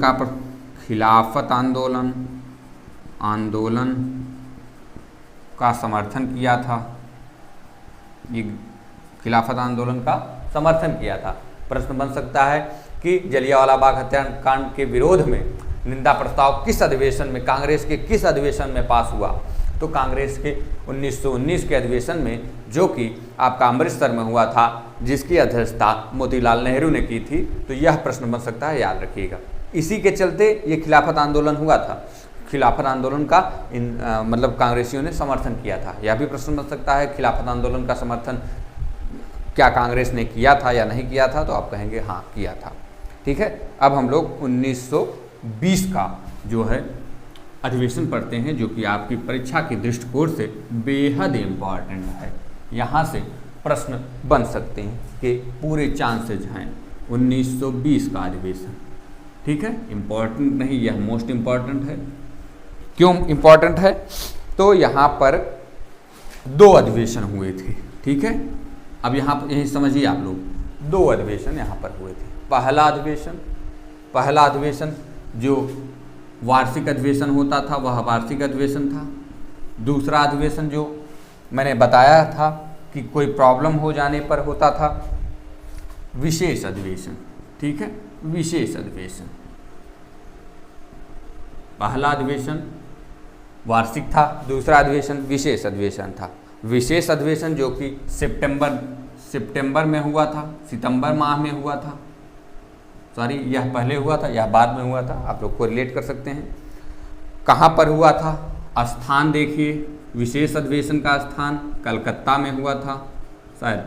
का समर्थन किया था। ये खिलाफत आंदोलन का समर्थन किया था। प्रश्न बन सकता है कि जलियांवाला बाग हत्याकांड के विरोध में निंदा प्रस्ताव किस अधिवेशन में, कांग्रेस के किस अधिवेशन में पास हुआ। तो कांग्रेस के 1919 के अधिवेशन में, जो कि आपका अमृतसर में हुआ था, जिसकी अध्यक्षता मोतीलाल नेहरू ने की थी। तो यह प्रश्न बन सकता है, याद रखिएगा। इसी के चलते ये खिलाफत आंदोलन हुआ था। खिलाफत आंदोलन का मतलब कांग्रेसियों ने समर्थन किया था। यह भी प्रश्न बन सकता है खिलाफत आंदोलन का समर्थन क्या कांग्रेस ने किया था या नहीं किया था, तो आप कहेंगे हाँ किया था। ठीक है, अब हम लोग 1920 का जो है अधिवेशन पढ़ते हैं, जो कि आपकी परीक्षा के दृष्टिकोण से बेहद इम्पॉर्टेंट है। यहाँ से प्रश्न बन सकते हैं कि पूरे चांसेज हैं 1920 का अधिवेशन। ठीक है, इम्पॉर्टेंट नहीं, यह मोस्ट इम्पॉर्टेंट है। क्यों इम्पॉर्टेंट है? तो यहाँ पर 2 अधिवेशन हुए थे। ठीक है, अब यहाँ पर यही समझिए आप लोग, 2 अधिवेशन यहाँ पर हुए थे। पहला अधिवेशन जो वार्षिक अधिवेशन होता था वह वार्षिक अधिवेशन था। दूसरा अधिवेशन जो मैंने बताया था कि कोई प्रॉब्लम हो जाने पर होता था विशेष अधिवेशन। ठीक है, विशेष अधिवेशन। पहला अधिवेशन वार्षिक था, दूसरा अधिवेशन विशेष अधिवेशन था। विशेष अधिवेशन जो कि सितंबर में हुआ था, सितंबर माह में हुआ था, सॉरी यह पहले हुआ था, यह बाद में हुआ था, आप लोग को रिलेट कर सकते हैं। कहाँ पर हुआ था? स्थान देखिए, विशेष अधिवेशन का स्थान कलकत्ता में हुआ था। शायद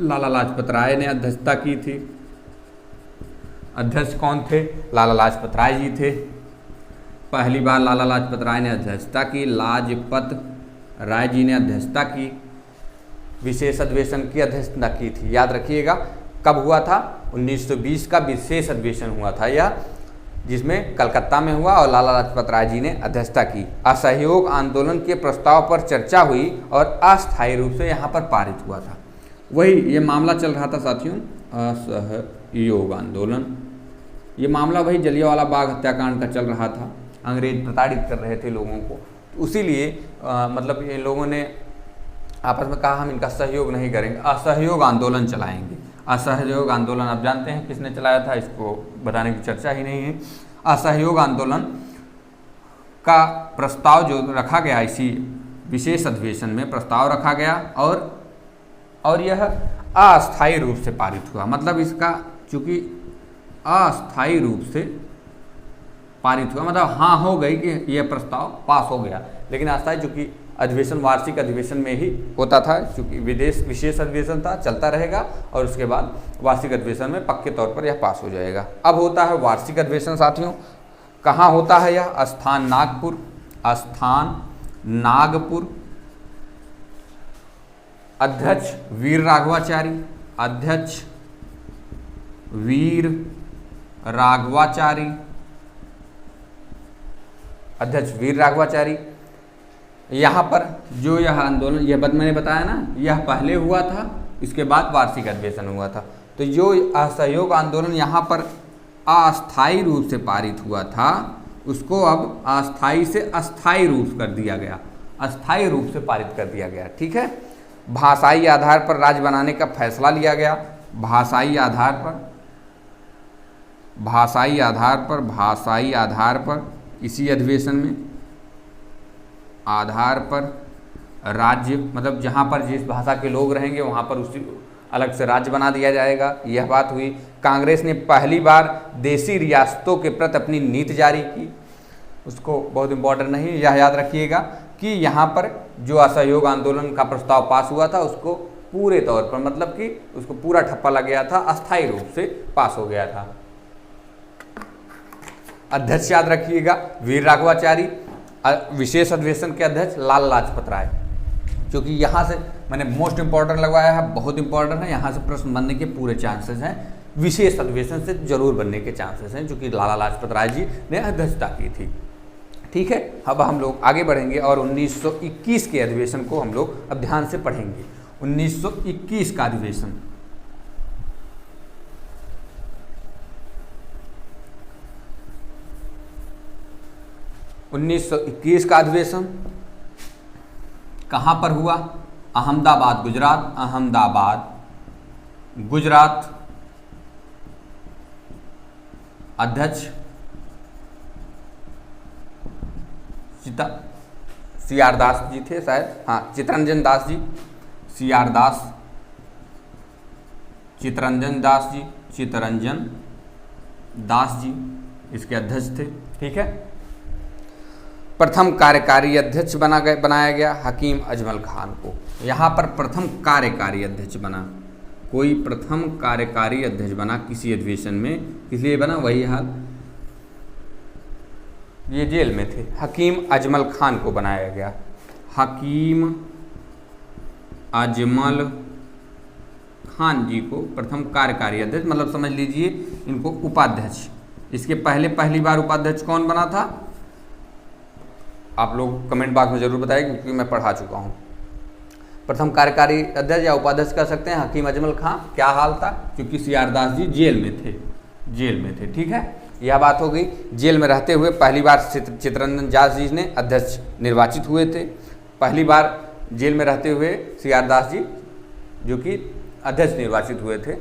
लाला लाजपत राय ने अध्यक्षता की थी। अध्यक्ष कौन थे? लाला लाजपत राय जी थे। पहली बार लाला लाजपत राय ने अध्यक्षता की, लाजपत राय जी ने अध्यक्षता की, विशेष अधिवेशन की अध्यक्षता की थी। याद रखिएगा कब हुआ था? 1920 का विशेष अधिवेशन हुआ था यह, जिसमें कलकत्ता में हुआ और लाला लाजपत राय जी ने अध्यक्षता की। असहयोग आंदोलन के प्रस्ताव पर चर्चा हुई और अस्थायी रूप से यहाँ पर पारित हुआ था। वही ये मामला चल रहा था साथियों, असहयोग आंदोलन। ये मामला वही जलियांवाला बाग हत्याकांड का चल रहा था। अंग्रेज प्रताड़ित कर रहे थे लोगों को, तो इसीलिए मतलब ये लोगों ने आपस में कहा हम इनका सहयोग नहीं करेंगे, असहयोग आंदोलन चलाएंगे। असहयोग आंदोलन आप जानते हैं किसने चलाया था, इसको बताने की चर्चा ही नहीं है। असहयोग आंदोलन का प्रस्ताव जो रखा गया, इसी विशेष अधिवेशन में प्रस्ताव रखा गया और यह अस्थायी रूप से पारित हुआ। मतलब इसका चूँकि अस्थायी रूप से पारित हुआ, मतलब हाँ हो गई कि यह प्रस्ताव पास हो गया, लेकिन अस्थायी चूँकि अधिवेशन वार्षिक अधिवेशन में ही होता था, चूँकि विशेष अधिवेशन था, चलता रहेगा और उसके बाद वार्षिक अधिवेशन में पक्के तौर पर यह पास हो जाएगा। अब होता है वार्षिक अधिवेशन साथियों। कहाँ होता है यह? स्थान नागपुर। अध्यक्ष वीर राघवाचारी। यहाँ पर जो यह आंदोलन, यह मैंने बताया ना, यह पहले हुआ था, इसके बाद वार्षिक अधिवेशन हुआ था। तो जो असहयोग आंदोलन यहाँ पर अस्थायी रूप से पारित हुआ था, उसको अब अस्थायी से अस्थायी रूप कर दिया गया, अस्थायी रूप से पारित कर दिया गया। ठीक है, भाषाई आधार पर राज्य बनाने का फैसला लिया गया। भाषाई आधार पर इसी अधिवेशन में आधार पर राज्य, मतलब जहाँ पर जिस भाषा के लोग रहेंगे वहाँ पर उसी अलग से राज्य बना दिया जाएगा। यह बात हुई। कांग्रेस ने पहली बार देशी रियासतों के प्रति अपनी नीति जारी की। उसको बहुत इम्पोर्टेंट नहीं, यह याद रखिएगा कि यहाँ पर जो असहयोग आंदोलन का प्रस्ताव पास हुआ था उसको पूरे तौर पर, मतलब कि उसको पूरा ठप्पा लग गया था, अस्थायी रूप से पास हो गया था। अध्यक्ष याद रखिएगा वीर राघवाचारी, विशेष अधिवेशन के अध्यक्ष लाला लाजपत राय। क्योंकि यहाँ से मैंने मोस्ट इंपॉर्टेंट लगवाया है, बहुत इंपॉर्टेंट है, यहाँ से प्रश्न बनने के पूरे चांसेस हैं। विशेष अधिवेशन से जरूर बनने के चांसेस हैं, क्योंकि लाला लाजपत राय जी ने अध्यक्षता की थी। ठीक है, अब हम लोग आगे बढ़ेंगे और 1921 के अधिवेशन को हम लोग अब ध्यान से पढ़ेंगे। 1921 का अधिवेशन, कहाँ पर हुआ? अहमदाबाद गुजरात। अध्यक्ष CR दास जी थे शायद, हाँ, चित्तरंजन दास जी इसके अध्यक्ष थे। ठीक है, प्रथम कार्यकारी अध्यक्ष बनाया गया हकीम अजमल खान को। यहाँ पर प्रथम कार्यकारी अध्यक्ष बना, कोई प्रथम कार्यकारी अध्यक्ष बना किसी अधिवेशन में, किस लिए बना, वही हाल, ये जेल में थे, हकीम अजमल खान को बनाया गया। हकीम अजमल खान जी को प्रथम कार्यकारी अध्यक्ष, मतलब समझ लीजिए इनको उपाध्यक्ष। इसके पहली बार उपाध्यक्ष कौन बना था, आप लोग कमेंट बॉक्स में जरूर बताइए क्योंकि मैं पढ़ा चुका हूँ। प्रथम कार्यकारी अध्यक्ष या उपाध्यक्ष कह सकते हैं हकीम अजमल खान। क्या हाल था, क्योंकि सीआर दास जी जेल में थे, ठीक है, यह बात हो गई। जेल में रहते हुए पहली बार चित्तरंजन दास जी ने अध्यक्ष निर्वाचित हुए थे। पहली बार जेल में रहते हुए सीआर दास जी जो कि अध्यक्ष निर्वाचित हुए थे।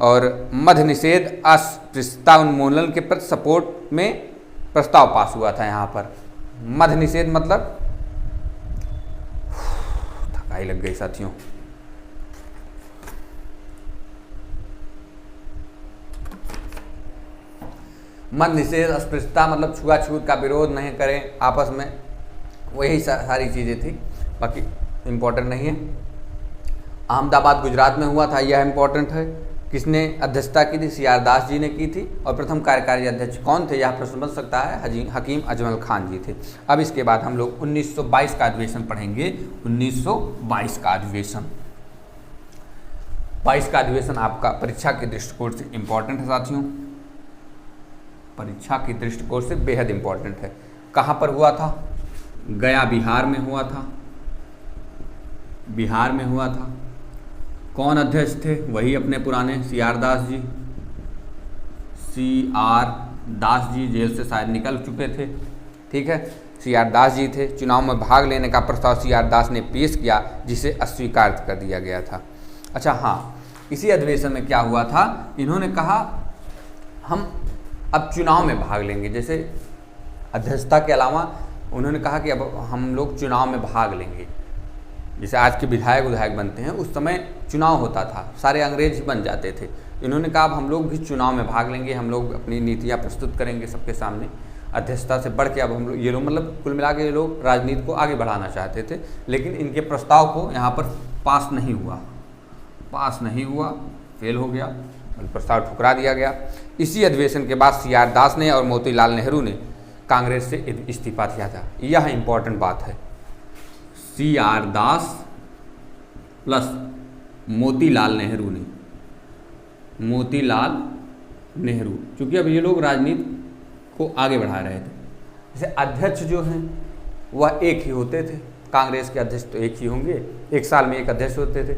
और मध्य निषेध अस्पृश्यता उन्मूलन के प्रति सपोर्ट में प्रस्ताव पास हुआ था। यहाँ पर मध्य निषेध मतलब, थकाई लग गई साथियों, मध्य निषेध अस्पृश्यता मतलब छुआछूत का विरोध नहीं करें आपस में, वही सारी चीज़ें थी, बाकी इम्पोर्टेंट नहीं है। अहमदाबाद गुजरात में हुआ था, यह इम्पोर्टेंट है। किसने अध्यक्षता की थी, सीआर दास जी ने की थी। और प्रथम कार्यकारी अध्यक्ष कौन थे, यह प्रश्न बन सकता है, हकीम अजमल खान जी थे। अब इसके बाद हम लोग 1922 का अधिवेशन पढ़ेंगे। 1922 का अधिवेशन, 22 का अधिवेशन आपका परीक्षा के दृष्टिकोण से इम्पोर्टेंट है साथियों, परीक्षा के दृष्टिकोण से बेहद इम्पोर्टेंट है। कहाँ पर हुआ था, गया बिहार में हुआ था, बिहार में हुआ था। कौन अध्यक्ष थे, वही अपने पुराने CR Das ji. CR Das ji jail से शायद निकल चुके थे, ठीक है, सीआर दास जी थे। चुनाव में भाग लेने का प्रस्ताव सीआर दास ने पेश किया, जिसे अस्वीकार कर दिया गया था। अच्छा हाँ, इसी अधिवेशन में क्या हुआ था, इन्होंने कहा हम अब चुनाव में भाग लेंगे। जैसे अध्यक्षता के अलावा उन्होंने कहा कि अब हम लोग चुनाव में भाग लेंगे। जैसे आज के विधायक बनते हैं, उस समय चुनाव होता था, सारे अंग्रेज ही बन जाते थे। इन्होंने कहा अब हम लोग भी चुनाव में भाग लेंगे, हम लोग अपनी नीतियाँ प्रस्तुत करेंगे सबके सामने। अध्यक्षता से बढ़ के अब हम लोग, ये लोग मतलब कुल मिला के ये लोग राजनीति को आगे बढ़ाना चाहते थे, लेकिन इनके प्रस्ताव को यहाँ पर पास नहीं हुआ, फेल हो गया, प्रस्ताव ठुकरा दिया गया। इसी अधिवेशन के बाद सीआर दास ने और मोतीलाल नेहरू ने कांग्रेस से इस्तीफा दिया था। यह इम्पोर्टेंट बात है, सीआर दास प्लस मोतीलाल नेहरू, क्योंकि अब ये लोग राजनीति को आगे बढ़ा रहे थे। जैसे अध्यक्ष जो हैं वह एक ही होते थे, कांग्रेस के अध्यक्ष तो एक ही होंगे, एक साल में एक अध्यक्ष होते थे।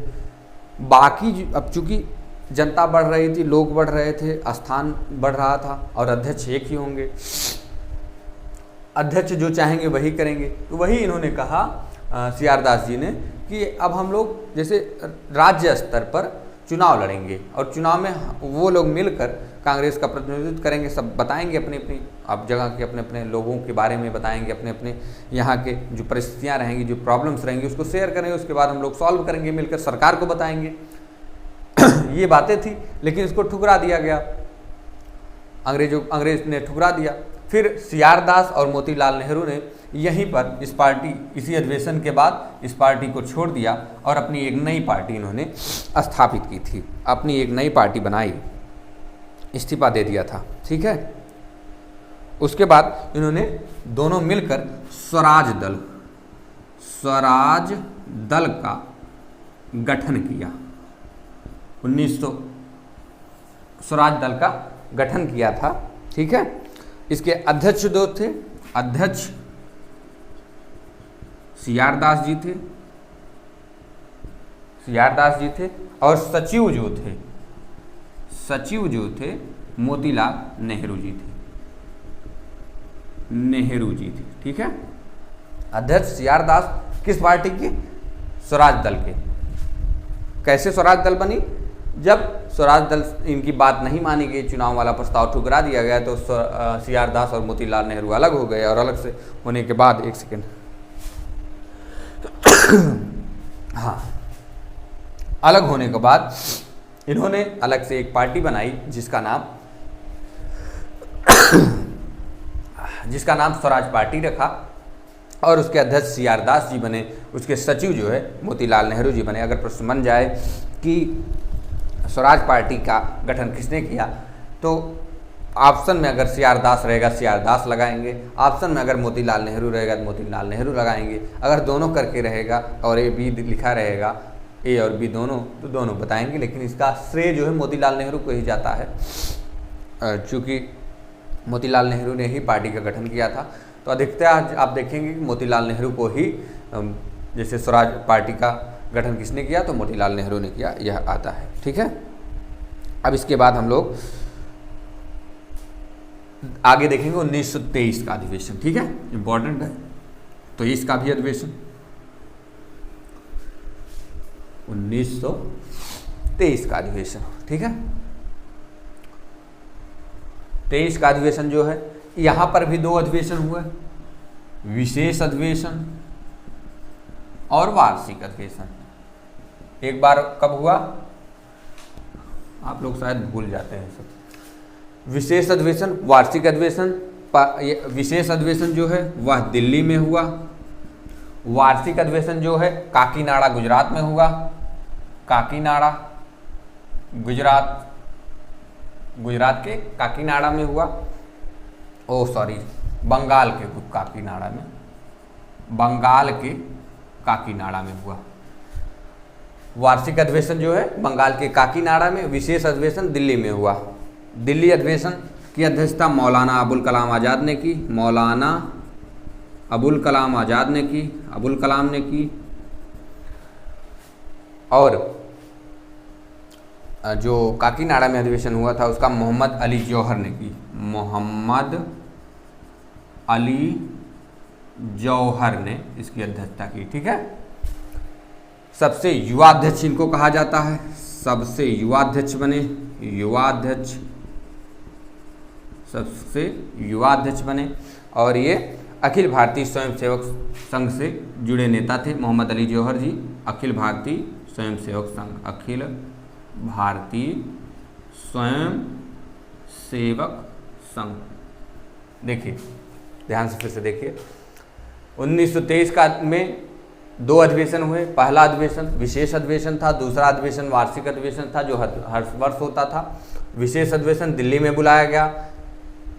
बाकी अब चूंकि जनता बढ़ रही थी, लोग बढ़ रहे थे, स्थान बढ़ रहा था और अध्यक्ष एक ही होंगे, अध्यक्ष जो चाहेंगे वही करेंगे। तो वही इन्होंने कहा सीआर दास जी ने कि अब हम लोग जैसे राज्य स्तर पर चुनाव लड़ेंगे और चुनाव में वो लोग मिलकर कांग्रेस का प्रतिनिधित्व करेंगे, सब बताएंगे अपनी अपनी अब जगह के अपने अपने लोगों के बारे में बताएंगे, अपने अपने यहाँ के जो परिस्थितियाँ रहेंगी, जो प्रॉब्लम्स रहेंगी उसको शेयर करेंगे, उसके बाद हम लोग सॉल्व करेंगे, मिलकर सरकार को बताएंगे। ये बातें थी, लेकिन इसको ठुकरा दिया गया, अंग्रेज ने ठुकरा दिया। फिर सीआर दास और मोतीलाल नेहरू ने यहीं पर इसी अधिवेशन के बाद इस पार्टी को छोड़ दिया और अपनी एक नई पार्टी इन्होंने स्थापित की थी, अपनी एक नई पार्टी बनाई, इस्तीफा दे दिया था, ठीक है। उसके बाद इन्होंने दोनों मिलकर स्वराज दल का गठन किया। 1900 स्वराज दल का गठन किया था, ठीक है। इसके अध्यक्ष जो थे, अध्यक्ष सीआर दास जी थे और सचिव जो थे मोतीलाल नेहरू जी थे, ठीक है। अध्यक्ष सीआर दास किस पार्टी की, स्वराज दल के। कैसे स्वराज दल बनी, जब स्वराज दल इनकी बात नहीं मानी गई, चुनाव वाला प्रस्ताव ठुकरा दिया गया, तो सीआर दास और मोतीलाल नेहरू अलग हो गए और अलग से होने के बाद, एक सेकेंड, हाँ, अलग होने के बाद इन्होंने अलग से एक पार्टी बनाई जिसका नाम स्वराज पार्टी रखा, और उसके अध्यक्ष CR दास जी बने, उसके सचिव जो है मोतीलाल नेहरू जी बने। अगर प्रश्न बन जाए कि स्वराज पार्टी का गठन किसने किया, तो ऑप्शन में अगर CR दास रहेगा CR दास लगाएंगे, ऑप्शन में अगर मोतीलाल नेहरू रहेगा तो मोतीलाल नेहरू लगाएंगे, अगर दोनों करके रहेगा और A B लिखा रहेगा A और B दोनों, तो दोनों बताएंगे। लेकिन इसका श्रेय जो है मोतीलाल नेहरू को ही जाता है, चूँकि मोतीलाल नेहरू ने ही पार्टी का गठन किया था। तो अधिकतर आप देखेंगे कि मोतीलाल नेहरू को ही, जैसे स्वराज पार्टी का गठन किसने किया, तो मोतीलाल नेहरू ने किया, यह आता है। ठीक है, अब इसके बाद हम लोग आगे देखेंगे 1923 का अधिवेशन। ठीक है, इंपॉर्टेंट है। तो इसका भी अधिवेशन 1923 का अधिवेशन। ठीक है, 23 का अधिवेशन जो है, यहाँ पर भी 2 अधिवेशन हुए, विशेष अधिवेशन और वार्षिक अधिवेशन। एक बार कब हुआ, आप लोग शायद भूल जाते हैं सब। विशेष अधिवेशन, वार्षिक अधिवेशन। विशेष अधिवेशन जो है वह दिल्ली में हुआ, वार्षिक अधिवेशन जो है काकीनाडा गुजरात में हुआ। काकीनाडा गुजरात के काकीनाडा में हुआ, बंगाल के काकीनाडा में, बंगाल के काकीनाडा में हुआ। वार्षिक अधिवेशन जो है बंगाल के काकीनाडा में, विशेष अधिवेशन दिल्ली में हुआ। दिल्ली अधिवेशन की अध्यक्षता मौलाना अबुल कलाम आज़ाद ने की, मौलाना अबुल कलाम आज़ाद ने की, अबुल कलाम ने की। और जो काकीनाडा में अधिवेशन हुआ था उसका मोहम्मद अली जौहर ने की, मोहम्मद अली जौहर ने इसकी अध्यक्षता की। ठीक है, सबसे युवा अध्यक्ष इनको कहा जाता है, सबसे युवा अध्यक्ष बने, युवाध्यक्ष, सबसे युवा अध्यक्ष बने। और ये अखिल भारतीय स्वयंसेवक संघ से जुड़े नेता थे। मोहम्मद अली जौहर जी अखिल भारतीय स्वयंसेवक संघ, अखिल भारतीय स्वयं सेवक संघ। देखिए ध्यान से, फिर से देखिए, 1923 का में 2 अधिवेशन हुए। पहला अधिवेशन विशेष अधिवेशन था, दूसरा अधिवेशन वार्षिक अधिवेशन था जो हर वर्ष होता था। विशेष अधिवेशन दिल्ली में बुलाया गया।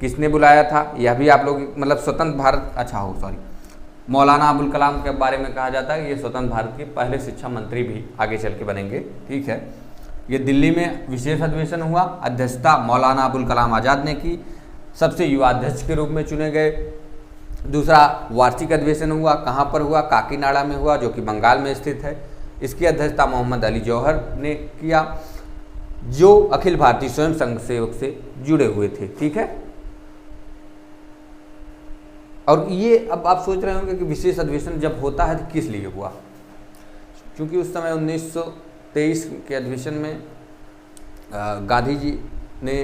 किसने बुलाया था, यह भी आप लोग, मतलब स्वतंत्र भारत, मौलाना अबुल कलाम के बारे में कहा जाता है कि ये स्वतंत्र भारत के पहले शिक्षा मंत्री भी आगे चल के बनेंगे। ठीक है, ये दिल्ली में विशेष अधिवेशन हुआ, अध्यक्षता मौलाना अबुल कलाम आज़ाद ने की, सबसे युवा अध्यक्ष के रूप में चुने गए। दूसरा वार्षिक अधिवेशन हुआ, कहाँ पर हुआ, काकीनाडा में हुआ, जो कि बंगाल में स्थित है। इसकी अध्यक्षता मोहम्मद अली जौहर ने किया, जो अखिल भारतीय स्वयं संघ सेवक से जुड़े हुए थे। ठीक है, और ये अब आप सोच रहे होंगे कि विशेष अधिवेशन जब होता है तो किस लिए हुआ, क्योंकि उस समय 1923 के अधिवेशन में गांधी जी ने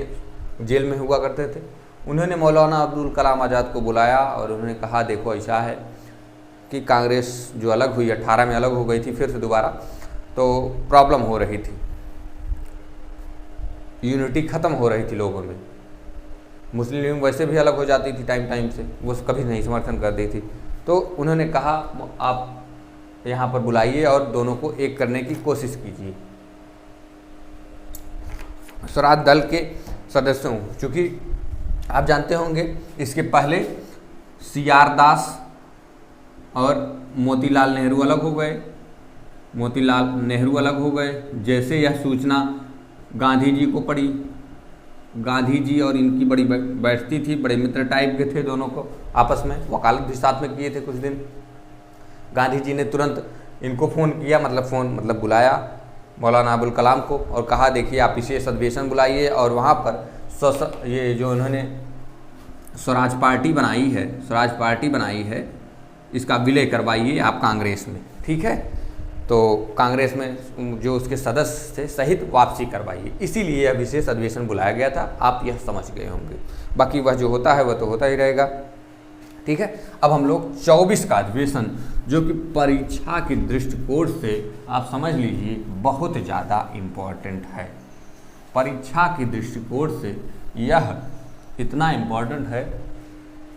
जेल में हुआ करते थे। उन्होंने मौलाना अब्दुल कलाम आज़ाद को बुलाया और उन्होंने कहा, देखो ऐसा है कि कांग्रेस जो अलग हुई, 18 में अलग हो गई थी फिर से दोबारा, तो प्रॉब्लम हो रही थी, यूनिटी ख़त्म हो रही थी लोगों में। मुस्लिम लीग वैसे भी अलग हो जाती थी टाइम से, वो कभी नहीं समर्थन करती थी। तो उन्होंने कहा आप यहाँ पर बुलाइए और दोनों को एक करने की कोशिश कीजिए। स्वराज दल के सदस्यों, चूँकि आप जानते होंगे इसके पहले CR दास और मोतीलाल नेहरू अलग हो गए, मोतीलाल नेहरू अलग हो गए। जैसे यह सूचना गांधी जी को पड़ी, गांधी जी और इनकी बड़ी बैठती थी, बड़े मित्र टाइप के थे दोनों को, आपस में वकालत भी साथ में किए थे कुछ दिन। गांधी जी ने तुरंत इनको फ़ोन किया, मतलब बुलाया मौलाना अबुल कलाम को और कहा, देखिए आप विशेष अधिवेशन बुलाइए और वहाँ पर ये जो उन्होंने स्वराज पार्टी बनाई है इसका विलय करवाइए आप कांग्रेस में। ठीक है, तो कांग्रेस में जो उसके सदस्य थे सहित वापसी करवाइए, इसीलिए यह विशेष अधिवेशन बुलाया गया था। आप यह समझ गए होंगे, बाकी वह जो होता है वह तो होता ही रहेगा। ठीक है, अब हम लोग 24 का अधिवेशन, जो कि परीक्षा के दृष्टिकोण से आप समझ लीजिए बहुत ज़्यादा इम्पॉर्टेंट है। परीक्षा के दृष्टिकोण से यह इतना इम्पॉर्टेंट है,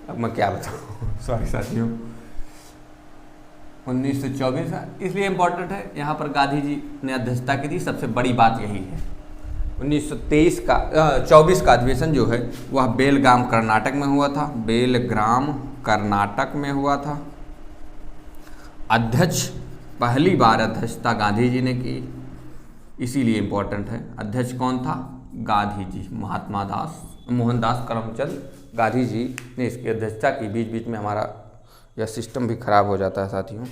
अब मैं क्या बताऊँ, सॉरी साथियों, 1924 इसलिए इम्पोर्टेंट है, यहाँ पर गांधी जी ने अध्यक्षता की थी, सबसे बड़ी बात यही है। 1924 का अधिवेशन जो है वह बेलगाम कर्नाटक में हुआ था, बेलग्राम कर्नाटक में हुआ था। अध्यक्ष पहली बार अध्यक्षता गांधी जी ने की, इसीलिए इम्पोर्टेंट है। अध्यक्ष कौन था? गांधी जी, मोहनदास करमचंद गांधी जी ने इसकी अध्यक्षता की। बीच बीच में हमारा यह सिस्टम भी खराब हो जाता है साथियों।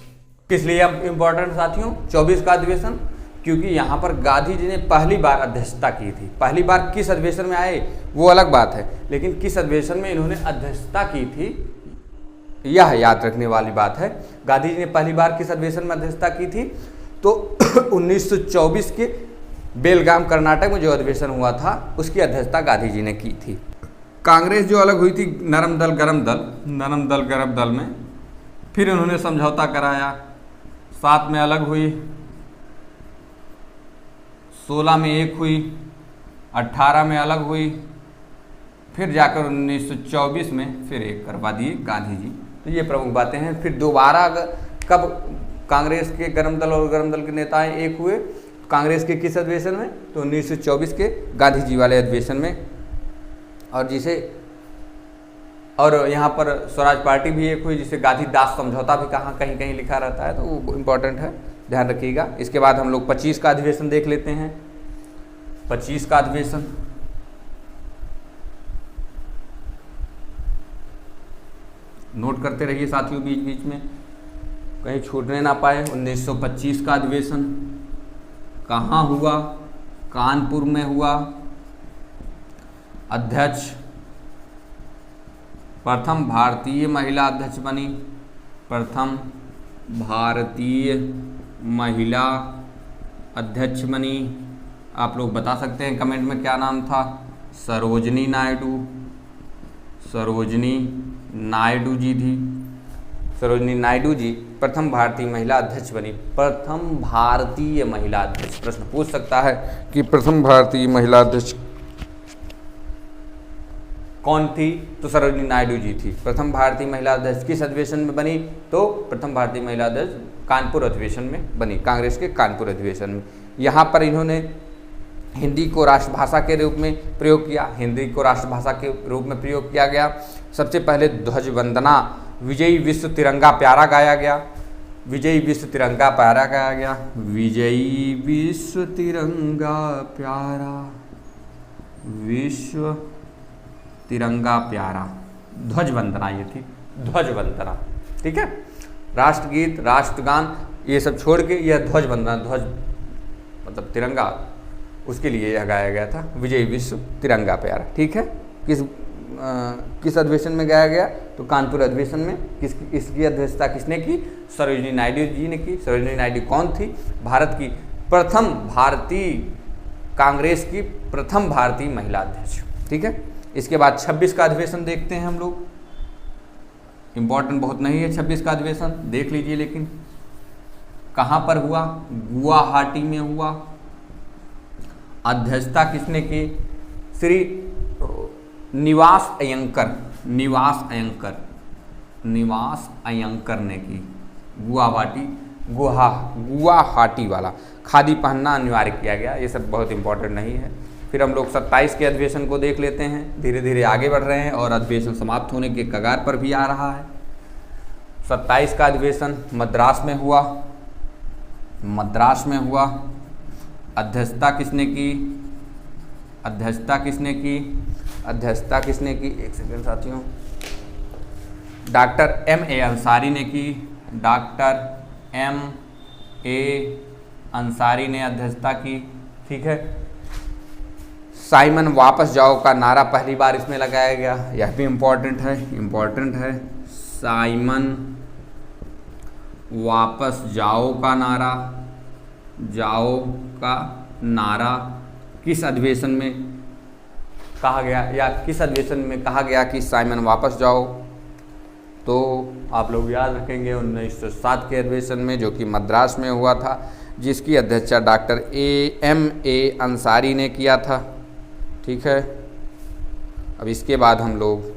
किस लिए अब इम्पोर्टेंट साथियों 24 का अधिवेशन? क्योंकि यहाँ पर गांधी जी ने पहली बार अध्यक्षता की थी। पहली बार किस अधिवेशन में आए वो अलग बात है, लेकिन किस अधिवेशन में इन्होंने अध्यक्षता की थी यह याद रखने वाली बात है। गांधी जी ने पहली बार किस अधिवेशन में अध्यक्षता की थी? तो 1924 के बेलगाम कर्नाटक में जो अधिवेशन हुआ था उसकी अध्यक्षता गांधी जी ने की थी। कांग्रेस जो अलग हुई थी नरम दल गरम दल में, फिर उन्होंने समझौता कराया, 7 में अलग हुई, 16 में एक हुई, 18 में अलग हुई, फिर जाकर 1924 में फिर एक करवा दिए गांधी जी। तो ये प्रमुख बातें हैं। फिर दोबारा कब कांग्रेस के गरम दल और गरम दल के नेताएं एक हुए? कांग्रेस के किस अधिवेशन में? तो 1924 के गांधी जी वाले अधिवेशन में। और यहाँ पर स्वराज पार्टी भी एक हुई, जिसे गांधी दास समझौता भी कहीं कहीं लिखा रहता है, तो वो इम्पोर्टेंट है, ध्यान रखिएगा। इसके बाद हम लोग 25 का अधिवेशन देख लेते हैं। 25 का अधिवेशन नोट करते रहिए साथियों, बीच बीच में कहीं छूटने ना पाए। 1925 का अधिवेशन कहाँ हुआ? कानपुर में हुआ। अध्यक्ष प्रथम भारतीय महिला अध्यक्ष बनी, प्रथम भारतीय महिला अध्यक्ष बनी। आप लोग बता सकते हैं कमेंट में क्या नाम था? सरोजनी नायडू जी थी। सरोजनी नायडू जी प्रथम भारतीय महिला अध्यक्ष बनी। प्रथम भारतीय महिला अध्यक्ष, प्रश्न पूछ सकता है कि प्रथम भारतीय महिला अध्यक्ष कौन थी? तो सरोजनी नायडू जी थी। प्रथम भारतीय महिला अध्यक्ष किस अधिवेशन में बनी? तो प्रथम भारतीय महिला अध्यक्ष कानपुर अधिवेशन में बनी, कांग्रेस के कानपुर अधिवेशन में। यहाँ पर इन्होंने हिंदी को राष्ट्रभाषा के रूप में प्रयोग किया, हिंदी को राष्ट्रभाषा के रूप में प्रयोग किया गया। सबसे पहले ध्वज वंदना, विजयी विश्व तिरंगा प्यारा गाया गया, विजयी विश्व तिरंगा प्यारा गाया गया, विजयी विश्व तिरंगा प्यारा, विश्व तिरंगा प्यारा, ध्वज वंदना ये थी, ध्वज वंदना, ठीक है। राष्ट्रगीत, राष्ट्रगान ये सब छोड़ के यह ध्वज वंदना, ध्वज मतलब तिरंगा, उसके लिए यह गाया गया था, विजयी विश्व तिरंगा प्यारा, ठीक है। किस अधिवेशन में गाया गया? तो कानपुर अधिवेशन में। इसकी अध्यक्षता किसने की? सरोजनी नायडू जी ने की। सरोजनी नायडू कौन थी? भारत की प्रथम भारतीय, कांग्रेस की प्रथम भारतीय महिला अध्यक्ष, ठीक है। इसके बाद 26 का अधिवेशन देखते हैं हम लोग। इम्पोर्टेंट बहुत नहीं है 26 का अधिवेशन, देख लीजिए। लेकिन कहाँ पर हुआ? गुवाहाटी में हुआ। अध्यक्षता किसने की? श्री निवास अयंकर ने की। गुवाहाटी वाला खादी पहनना अनिवार्य किया गया। ये सब बहुत इंपॉर्टेंट नहीं है। फिर हम लोग 27 के अधिवेशन को देख लेते हैं। धीरे धीरे आगे बढ़ रहे हैं और अधिवेशन समाप्त होने के कगार पर भी आ रहा है। 27 का अधिवेशन मद्रास में हुआ। अध्यक्षता किसने की? एक सेकंड साथियों। Doctor M.A. अंसारी ने की। Doctor M.A. अंसारी ने अध्यक्षता की, ठीक है। साइमन वापस जाओ का नारा पहली बार इसमें लगाया गया, यह भी इम्पोर्टेंट है। साइमन वापस जाओ का नारा किस अधिवेशन में कहा गया, या किस अधिवेशन में कहा गया कि साइमन वापस जाओ? तो आप लोग याद रखेंगे 1907 के अधिवेशन में, जो कि मद्रास में हुआ था, जिसकी अध्यक्षता डॉक्टर M.A. अंसारी ने किया था, ठीक है। अब इसके बाद हम लोग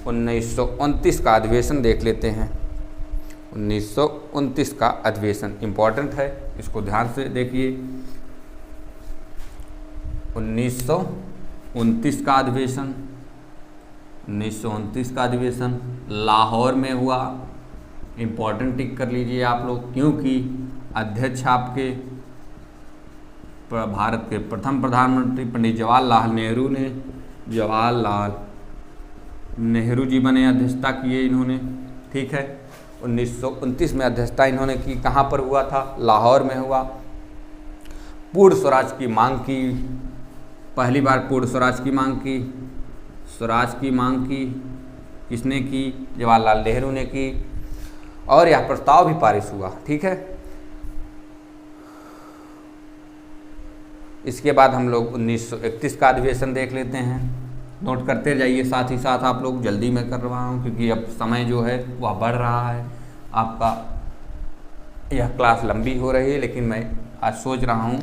1929 का अधिवेशन देख लेते हैं। 1929 का अधिवेशन इम्पॉर्टेंट है, इसको ध्यान से देखिए। 1929 का अधिवेशन, 1929 का अधिवेशन लाहौर में हुआ। इम्पॉर्टेंट टिक कर लीजिए आप लोग, क्योंकि अध्यक्ष आपके भारत के प्रथम प्रधानमंत्री पंडित जवाहरलाल नेहरू जी बने, अध्यक्षता किए इन्होंने। ठीक है, 1929 में अध्यक्षता इन्होंने की। कहाँ पर हुआ था? लाहौर में हुआ। पूर्ण स्वराज की मांग की, पहली बार पूर्ण स्वराज की मांग की। स्वराज की मांग की किसने की? जवाहरलाल नेहरू ने की, और यह प्रस्ताव भी पारित हुआ। ठीक है, इसके बाद हम लोग 1931 का अधिवेशन देख लेते हैं। नोट करते जाइए साथ ही साथ आप लोग, जल्दी मैं कर रहा हूँ क्योंकि अब समय जो है वह बढ़ रहा है। आपका यह क्लास लंबी हो रही है, लेकिन मैं आज सोच रहा हूँ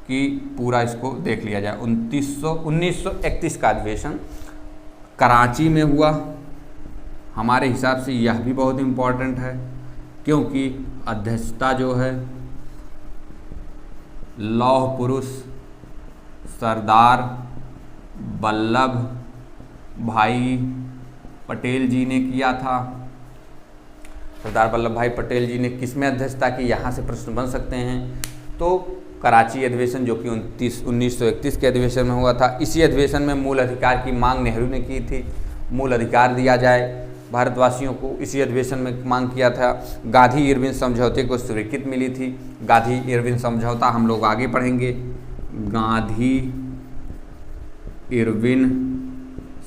कि पूरा इसको देख लिया जाए। 1931 का अधिवेशन कराची में हुआ। हमारे हिसाब से यह भी बहुत इम्पोर्टेंट है, क्योंकि अध्यक्षता जो है लौह पुरुष सरदार वल्लभ भाई पटेल जी ने किया था। सरदार वल्लभ भाई पटेल जी ने किस में अध्यक्षता की? यहाँ से प्रश्न बन सकते हैं। तो कराची अधिवेशन, जो कि 1931 के अधिवेशन में हुआ था। इसी अधिवेशन में मूल अधिकार की मांग नेहरू ने की थी। मूल अधिकार दिया जाए भारतवासियों को, इसी अधिवेशन में मांग किया था। गांधी इरविन समझौते को स्वीकृति मिली थी। गांधी इरविन समझौता हम लोग आगे पढ़ेंगे। गांधी इरविन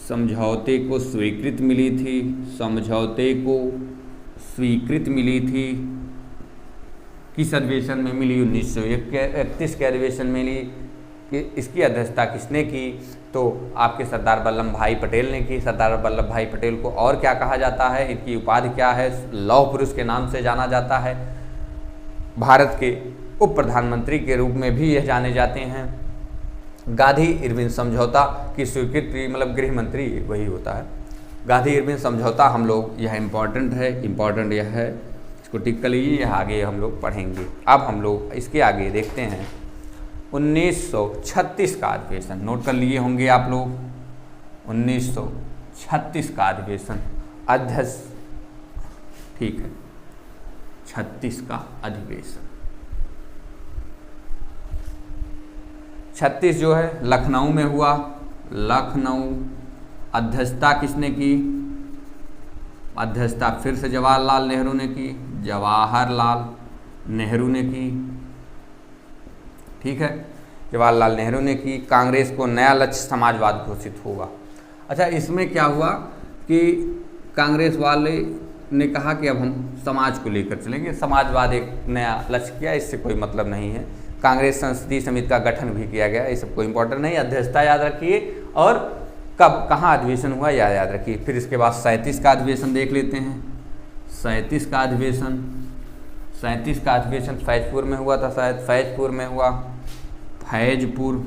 समझौते को स्वीकृति मिली थी। समझौते को स्वीकृति मिली थी। किस अधिवेशन में मिली? 1931 के अधिवेशन में मिली। कि इसकी अध्यक्षता किसने की? तो आपके सरदार वल्लभ भाई पटेल ने की। सरदार वल्लभ भाई पटेल को और क्या कहा जाता है? इनकी उपाधि क्या है? लौह पुरुष के नाम से जाना जाता है। भारत के उप प्रधानमंत्री के रूप में भी यह जाने जाते हैं। गांधी इरविन समझौता की स्वीकृति, मतलब गृह मंत्री वही होता है। गांधी इरविन समझौता हम लोग, यह इम्पॉर्टेंट है, इम्पॉर्टेंट यह है, इसको टिक कर लीजिए। यह आगे हम लोग पढ़ेंगे। अब हम लोग इसके आगे देखते हैं 1936 का अधिवेशन। नोट कर लिए होंगे आप लोग। 1936 का अधिवेशन, अध्यक्ष, ठीक है, 36 का अधिवेशन। 36 जो है लखनऊ में हुआ। लखनऊ, अध्यक्षता किसने की? अध्यक्षता फिर से जवाहरलाल नेहरू ने की। जवाहरलाल नेहरू ने की। ठीक है, जवाहरलाल नेहरू ने की। कांग्रेस को नया लक्ष्य समाजवाद घोषित होगा। अच्छा, इसमें क्या हुआ कि कांग्रेस वाले ने कहा कि अब हम समाज को लेकर चलेंगे। समाजवाद एक नया लक्ष्य किया, इससे कोई मतलब नहीं है। कांग्रेस संसदीय समिति का गठन भी किया गया। ये सब कोई इंपॉर्टेंट नहीं। अध्यक्षता याद रखिए और कब कहाँ अधिवेशन हुआ यह याद रखिए। फिर इसके बाद 37 का अधिवेशन देख लेते हैं। 37 का अधिवेशन, 37 का अधिवेशन फैजपुर में हुआ था शायद। फैजपुर में हुआ। फैजपुर,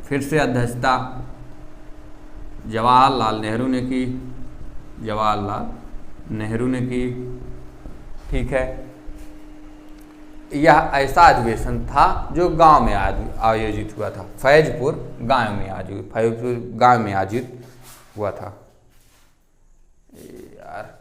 फिर से अध्यक्षता जवाहरलाल नेहरू ने की। जवाहरलाल नेहरू ने की। ठीक है, यह ऐसा अधिवेशन था जो गांव में आयोजित हुआ था। फैजपुर गांव में आयोजित हुआ था। यार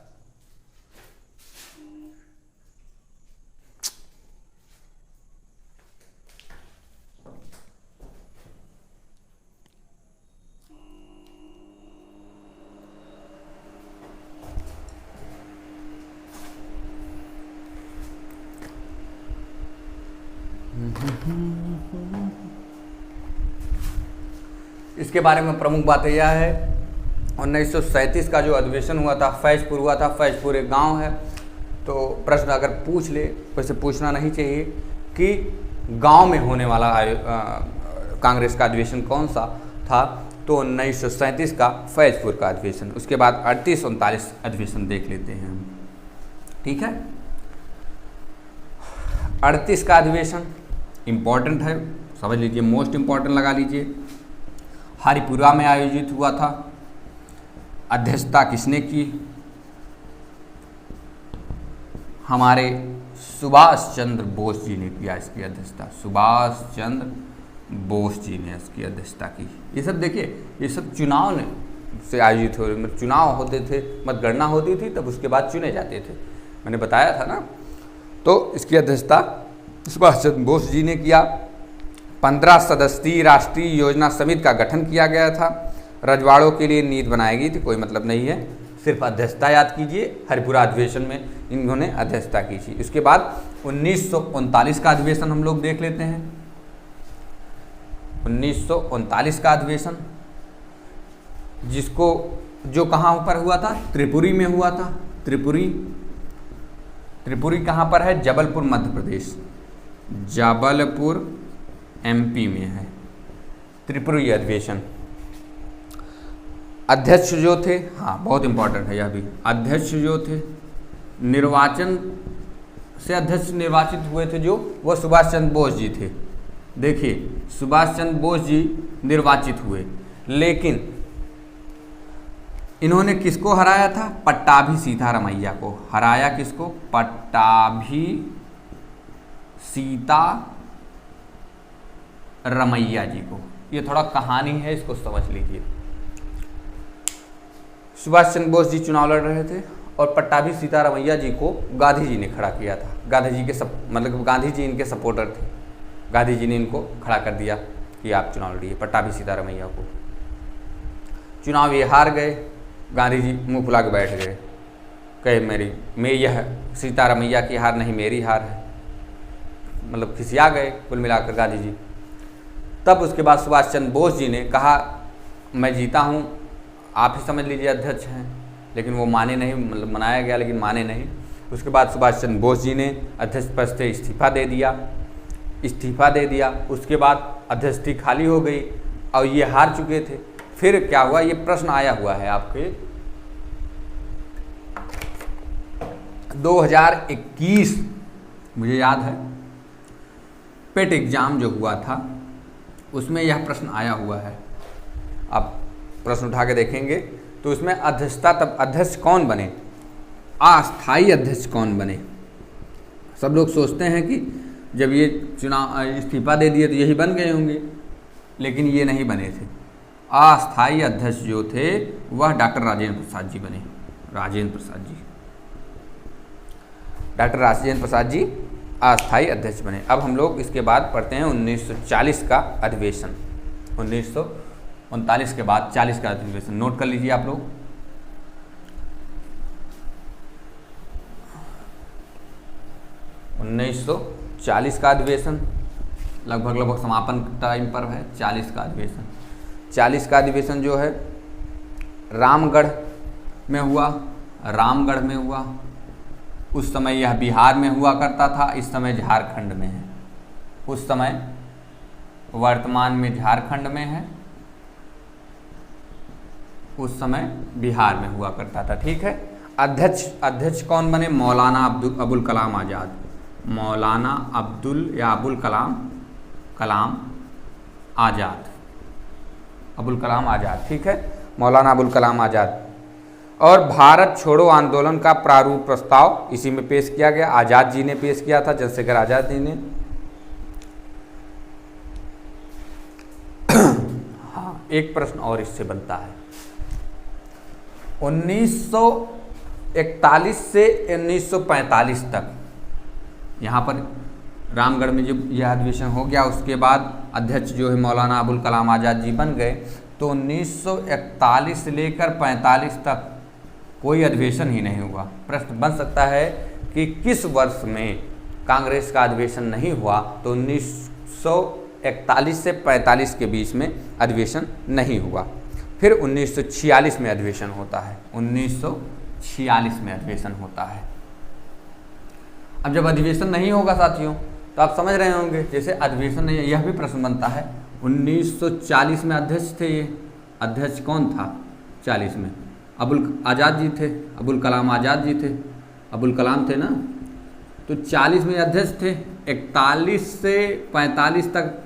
इसके बारे में प्रमुख बात यह है, 1937 का जो अधिवेशन हुआ था फैजपुर हुआ था। फैजपुर एक गांव है। तो प्रश्न अगर पूछ ले, वैसे पूछना नहीं चाहिए कि गांव में होने वाला कांग्रेस का अधिवेशन कौन सा था, तो 1937 का फैजपुर का अधिवेशन। उसके बाद 38-39 अधिवेशन देख लेते हैं हम। ठीक है, 38 का अधिवेशन इम्पॉर्टेंट है, समझ लीजिए, मोस्ट इम्पॉर्टेंट लगा लीजिए। हरिपुरा में आयोजित हुआ था। अध्यक्षता किसने की? हमारे सुभाष चंद्र बोस जी ने किया इसकी अध्यक्षता। सुभाष चंद्र बोस जी ने इसकी अध्यक्षता की। ये सब देखिए, ये सब चुनाव ने से आयोजित हो, मतलब चुनाव होते थे, मतगणना होती थी, तब उसके बाद चुने जाते थे। मैंने बताया था ना। तो इसकी अध्यक्षता सुभाष चंद्र बोस जी ने किया। 15 सदस्यीय राष्ट्रीय योजना समिति का गठन किया गया था। रजवाड़ों के लिए नीति बनाई गई थी, कोई मतलब नहीं है, सिर्फ अध्यक्षता याद कीजिए। हरिपुरा अधिवेशन में इन्होंने अध्यक्षता की थी। उसके बाद 1939 का अधिवेशन हम लोग देख लेते हैं। 1939 का अधिवेशन जो कहाँ पर हुआ था? त्रिपुरी में हुआ था। त्रिपुरी कहाँ पर है? जबलपुर मध्य प्रदेश, जबलपुर एमपी में है त्रिपुरी अधिवेशन। अध्यक्ष जो थे, हाँ बहुत इंपॉर्टेंट है यह भी, अध्यक्ष जो थे निर्वाचन से अध्यक्ष निर्वाचित हुए थे जो, वो सुभाष चंद्र बोस जी थे। देखिए सुभाष चंद्र बोस जी निर्वाचित हुए, लेकिन इन्होंने किसको हराया था? पट्टाभी सीतारमैया को हराया। किसको? पट्टाभी सीतारमैया जी को। ये थोड़ा कहानी है, इसको समझ लीजिए। सुभाष चंद्र बोस जी चुनाव लड़ रहे थे और पट्टाभी सीतारमैया जी को गांधी जी ने खड़ा किया था। गांधी जी के मतलब गांधी जी इनके सपोर्टर थे। गांधी जी ने इनको खड़ा कर दिया कि आप चुनाव लड़िए, पट्टाभी सीतारमैया को। चुनाव ये हार गए। गांधी जी मुंह फुला के बैठ गए, कहे यह सीतारमैया की हार नहीं, मेरी हार है। मतलब खिसिया गए कुल मिलाकर गांधी जी। तब उसके बाद सुभाष चंद्र बोस जी ने कहा मैं जीता हूँ, आप ही समझ लीजिए अध्यक्ष हैं। लेकिन वो माने नहीं, मतलब मनाया गया लेकिन माने नहीं। उसके बाद सुभाष चंद्र बोस जी ने अध्यक्ष पद से इस्तीफा दे दिया। उसके बाद अध्यक्षती खाली हो गई और ये हार चुके थे। फिर क्या हुआ? ये प्रश्न आया हुआ है आपके 2021, मुझे याद है, पेट एग्जाम जो हुआ था उसमें यह प्रश्न आया हुआ है। आप प्रश्न उठा के देखेंगे तो उसमें अध्यक्षता, तब अध्यक्ष कौन बने, अस्थायी अध्यक्ष कौन बने। सब लोग सोचते हैं कि जब ये चुनाव इस्तीफा दे दिए तो यही बन गए होंगे, लेकिन ये नहीं बने थे। अस्थायी अध्यक्ष जो थे वह डॉक्टर राजेंद्र प्रसाद जी बने। डॉक्टर राजेंद्र प्रसाद जी अस्थायी अध्यक्ष बने। अब हम लोग इसके बाद पढ़ते हैं 1940 का अधिवेशन। 1939 के बाद 40 का अधिवेशन नोट कर लीजिए आप लोग। 1940 का अधिवेशन लगभग समापन टाइम पर है। 40 का अधिवेशन जो है रामगढ़ में हुआ। उस समय यह बिहार में हुआ करता था, इस समय झारखंड में है। उस समय वर्तमान में झारखंड में है, उस समय बिहार में हुआ करता था। ठीक है। अध्यक्ष कौन बने? मौलाना अबुल कलाम आज़ाद। मौलाना अब्दुल या अबुल कलाम आज़ाद। ठीक है, मौलाना अबुल कलाम आज़ाद। और भारत छोड़ो आंदोलन का प्रारूप प्रस्ताव इसी में पेश किया गया। आज़ाद जी ने पेश किया था, चंद्रशेखर आज़ाद जी ने। हाँ, एक प्रश्न और इससे बनता है। 1941 से 1945 तक यहाँ पर रामगढ़ में जब यह अधिवेशन हो गया, उसके बाद अध्यक्ष जो है मौलाना अबुल कलाम आज़ाद जी बन गए। तो 1941 से लेकर 45 तक कोई अधिवेशन ही नहीं हुआ। प्रश्न बन सकता है कि किस वर्ष में कांग्रेस का अधिवेशन नहीं हुआ? तो 1941 से 45 के बीच में अधिवेशन नहीं हुआ। फिर 1946 में अधिवेशन होता है। 1946 में अधिवेशन होता है। अब जब अधिवेशन नहीं होगा साथियों, तो आप समझ रहे होंगे, जैसे अधिवेशन नहीं, यह भी प्रश्न बनता है। 1940 में अध्यक्ष थे ये, अध्यक्ष कौन था 40 में? अबुल आज़ाद जी थे, अबुल कलाम आज़ाद जी थे, अबुल कलाम थे ना। तो 40 में अध्यक्ष थे। 41 से 45 तक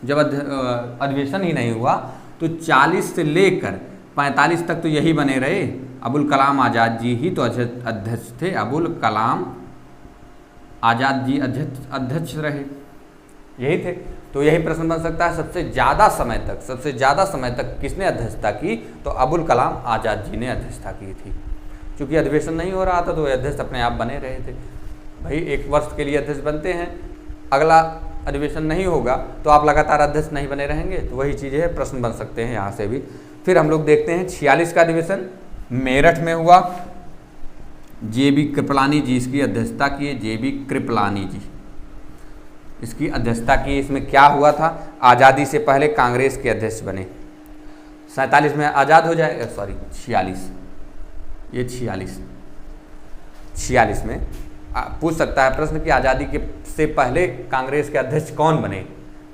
जब अधिवेशन ही नहीं हुआ, तो 40 से लेकर 45 तक तो यही बने रहे, अबुल कलाम आज़ाद जी ही तो अध्यक्ष थे, अबुल कलाम आज़ाद जी अध्यक्ष रहे, यही थे। तो यही प्रश्न बन सकता है सबसे ज़्यादा समय तक किसने अध्यक्षता की, तो अबुल कलाम आज़ाद जी ने अध्यक्षता की थी। क्योंकि अधिवेशन नहीं हो रहा था तो अध्यक्ष अपने आप बने रहे थे। भाई 1 वर्ष के लिए अध्यक्ष बनते हैं, अगला अधिवेशन नहीं होगा तो आप लगातार अध्यक्ष नहीं बने रहेंगे, तो वही चीज़ें है, प्रश्न बन सकते हैं यहाँ से भी। फिर हम लोग देखते हैं 46 का अधिवेशन मेरठ में हुआ, JB कृपलानी जी इसकी अध्यक्षता की है, JB कृपलानी जी इसकी अध्यक्षता की। इसमें क्या हुआ था, आज़ादी से पहले कांग्रेस के अध्यक्ष बने। 47 में आज़ाद हो जाएगा, सॉरी 46, ये 46 में पूछ सकता है प्रश्न कि आज़ादी के से पहले कांग्रेस के अध्यक्ष कौन बने।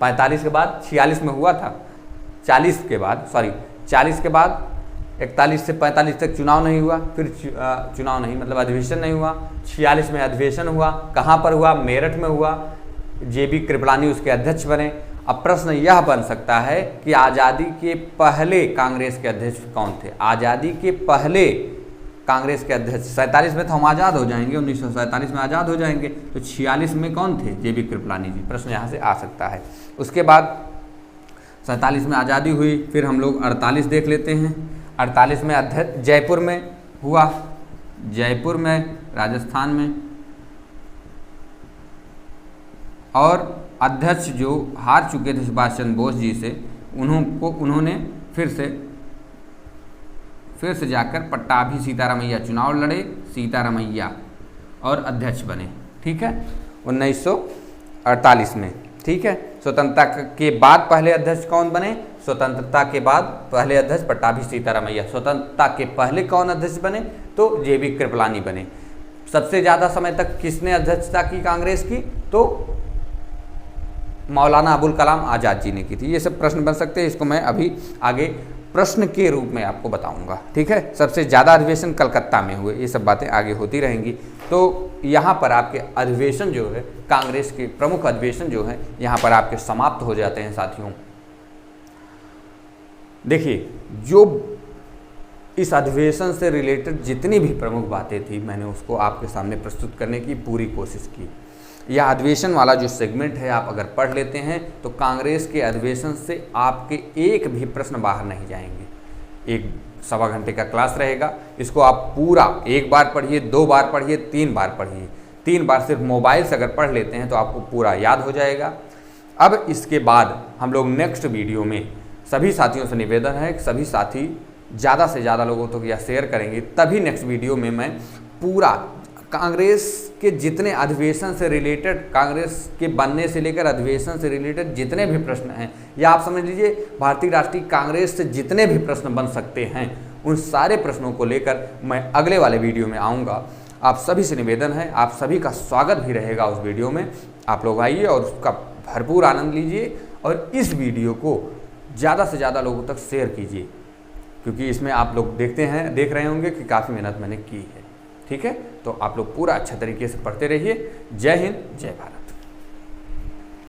45 के बाद 46 में हुआ था, 40 के बाद 41 से 45 तक चुनाव नहीं हुआ, फिर चुनाव नहीं मतलब अधिवेशन नहीं हुआ। 46 में अधिवेशन हुआ, कहाँ पर हुआ, मेरठ में हुआ, JB कृपलानी उसके अध्यक्ष बने। अब प्रश्न यह बन सकता है कि आज़ादी के पहले कांग्रेस के अध्यक्ष कौन थे, आज़ादी के पहले कांग्रेस के अध्यक्ष। 47 में तो हम आज़ाद हो जाएंगे, 1947 में आज़ाद हो जाएंगे, तो 46 में कौन थे, JB कृपलानी जी। प्रश्न यहाँ से आ सकता है। उसके बाद 47 में आज़ादी हुई, फिर हम लोग 48 देख लेते हैं। 48 में अध्यक्ष जयपुर में हुआ, जयपुर में राजस्थान में, और अध्यक्ष जो हार चुके थे सुभाष चंद्र बोस जी से, उन्होंने फिर से जाकर पट्टाभी सीतारामैया चुनाव लड़े, सीतारामैया और अध्यक्ष बने। ठीक है, 1948 में। ठीक है, स्वतंत्रता के बाद पहले अध्यक्ष कौन बने, स्वतंत्रता के बाद पहले अध्यक्ष पट्टाभी सीतारामैया। स्वतंत्रता के पहले कौन अध्यक्ष बने, तो JB कृपलानी बने। सबसे ज़्यादा समय तक किसने अध्यक्षता की कांग्रेस की, तो मौलाना अबुल कलाम आज़ाद जी ने की थी। ये सब प्रश्न बन सकते हैं, इसको मैं अभी आगे प्रश्न के रूप में आपको बताऊंगा। ठीक है, सबसे ज़्यादा अधिवेशन कलकत्ता में हुए, ये सब बातें आगे होती रहेंगी। तो यहाँ पर आपके अधिवेशन जो है, कांग्रेस के प्रमुख अधिवेशन जो है, यहाँ पर आपके समाप्त हो जाते हैं साथियों। देखिए, जो इस अधिवेशन से रिलेटेड जितनी भी प्रमुख बातें थी, मैंने उसको आपके सामने प्रस्तुत करने की पूरी कोशिश की। यह अधिवेशन वाला जो सेगमेंट है, आप अगर पढ़ लेते हैं तो कांग्रेस के अधिवेशन से आपके एक भी प्रश्न बाहर नहीं जाएंगे। 1 सवा घंटे का क्लास रहेगा, इसको आप पूरा 1 बार पढ़िए, 2 बार पढ़िए, 3 बार पढ़िए। 3 बार सिर्फ मोबाइल से अगर पढ़ लेते हैं तो आपको पूरा याद हो जाएगा। अब इसके बाद हम लोग नेक्स्ट वीडियो में, सभी साथियों से निवेदन है कि सभी साथी ज़्यादा से ज़्यादा लोगों तक यह शेयर करेंगे, तभी नेक्स्ट वीडियो में मैं पूरा कांग्रेस के जितने अधिवेशन से रिलेटेड, कांग्रेस के बनने से लेकर अधिवेशन से रिलेटेड जितने भी प्रश्न हैं, या आप समझ लीजिए भारतीय राष्ट्रीय कांग्रेस से जितने भी प्रश्न बन सकते हैं, उन सारे प्रश्नों को लेकर मैं अगले वाले वीडियो में आऊँगा। आप सभी से निवेदन है, आप सभी का स्वागत भी रहेगा उस वीडियो में। आप लोग आइए और उसका भरपूर आनंद लीजिए, और इस वीडियो को ज़्यादा से ज़्यादा लोगों तक शेयर कीजिए, क्योंकि इसमें आप लोग देख रहे होंगे कि काफ़ी मेहनत मैंने की है। ठीक है, तो आप लोग पूरा अच्छा तरीके से पढ़ते रहिए। जय हिंद, जय भारत।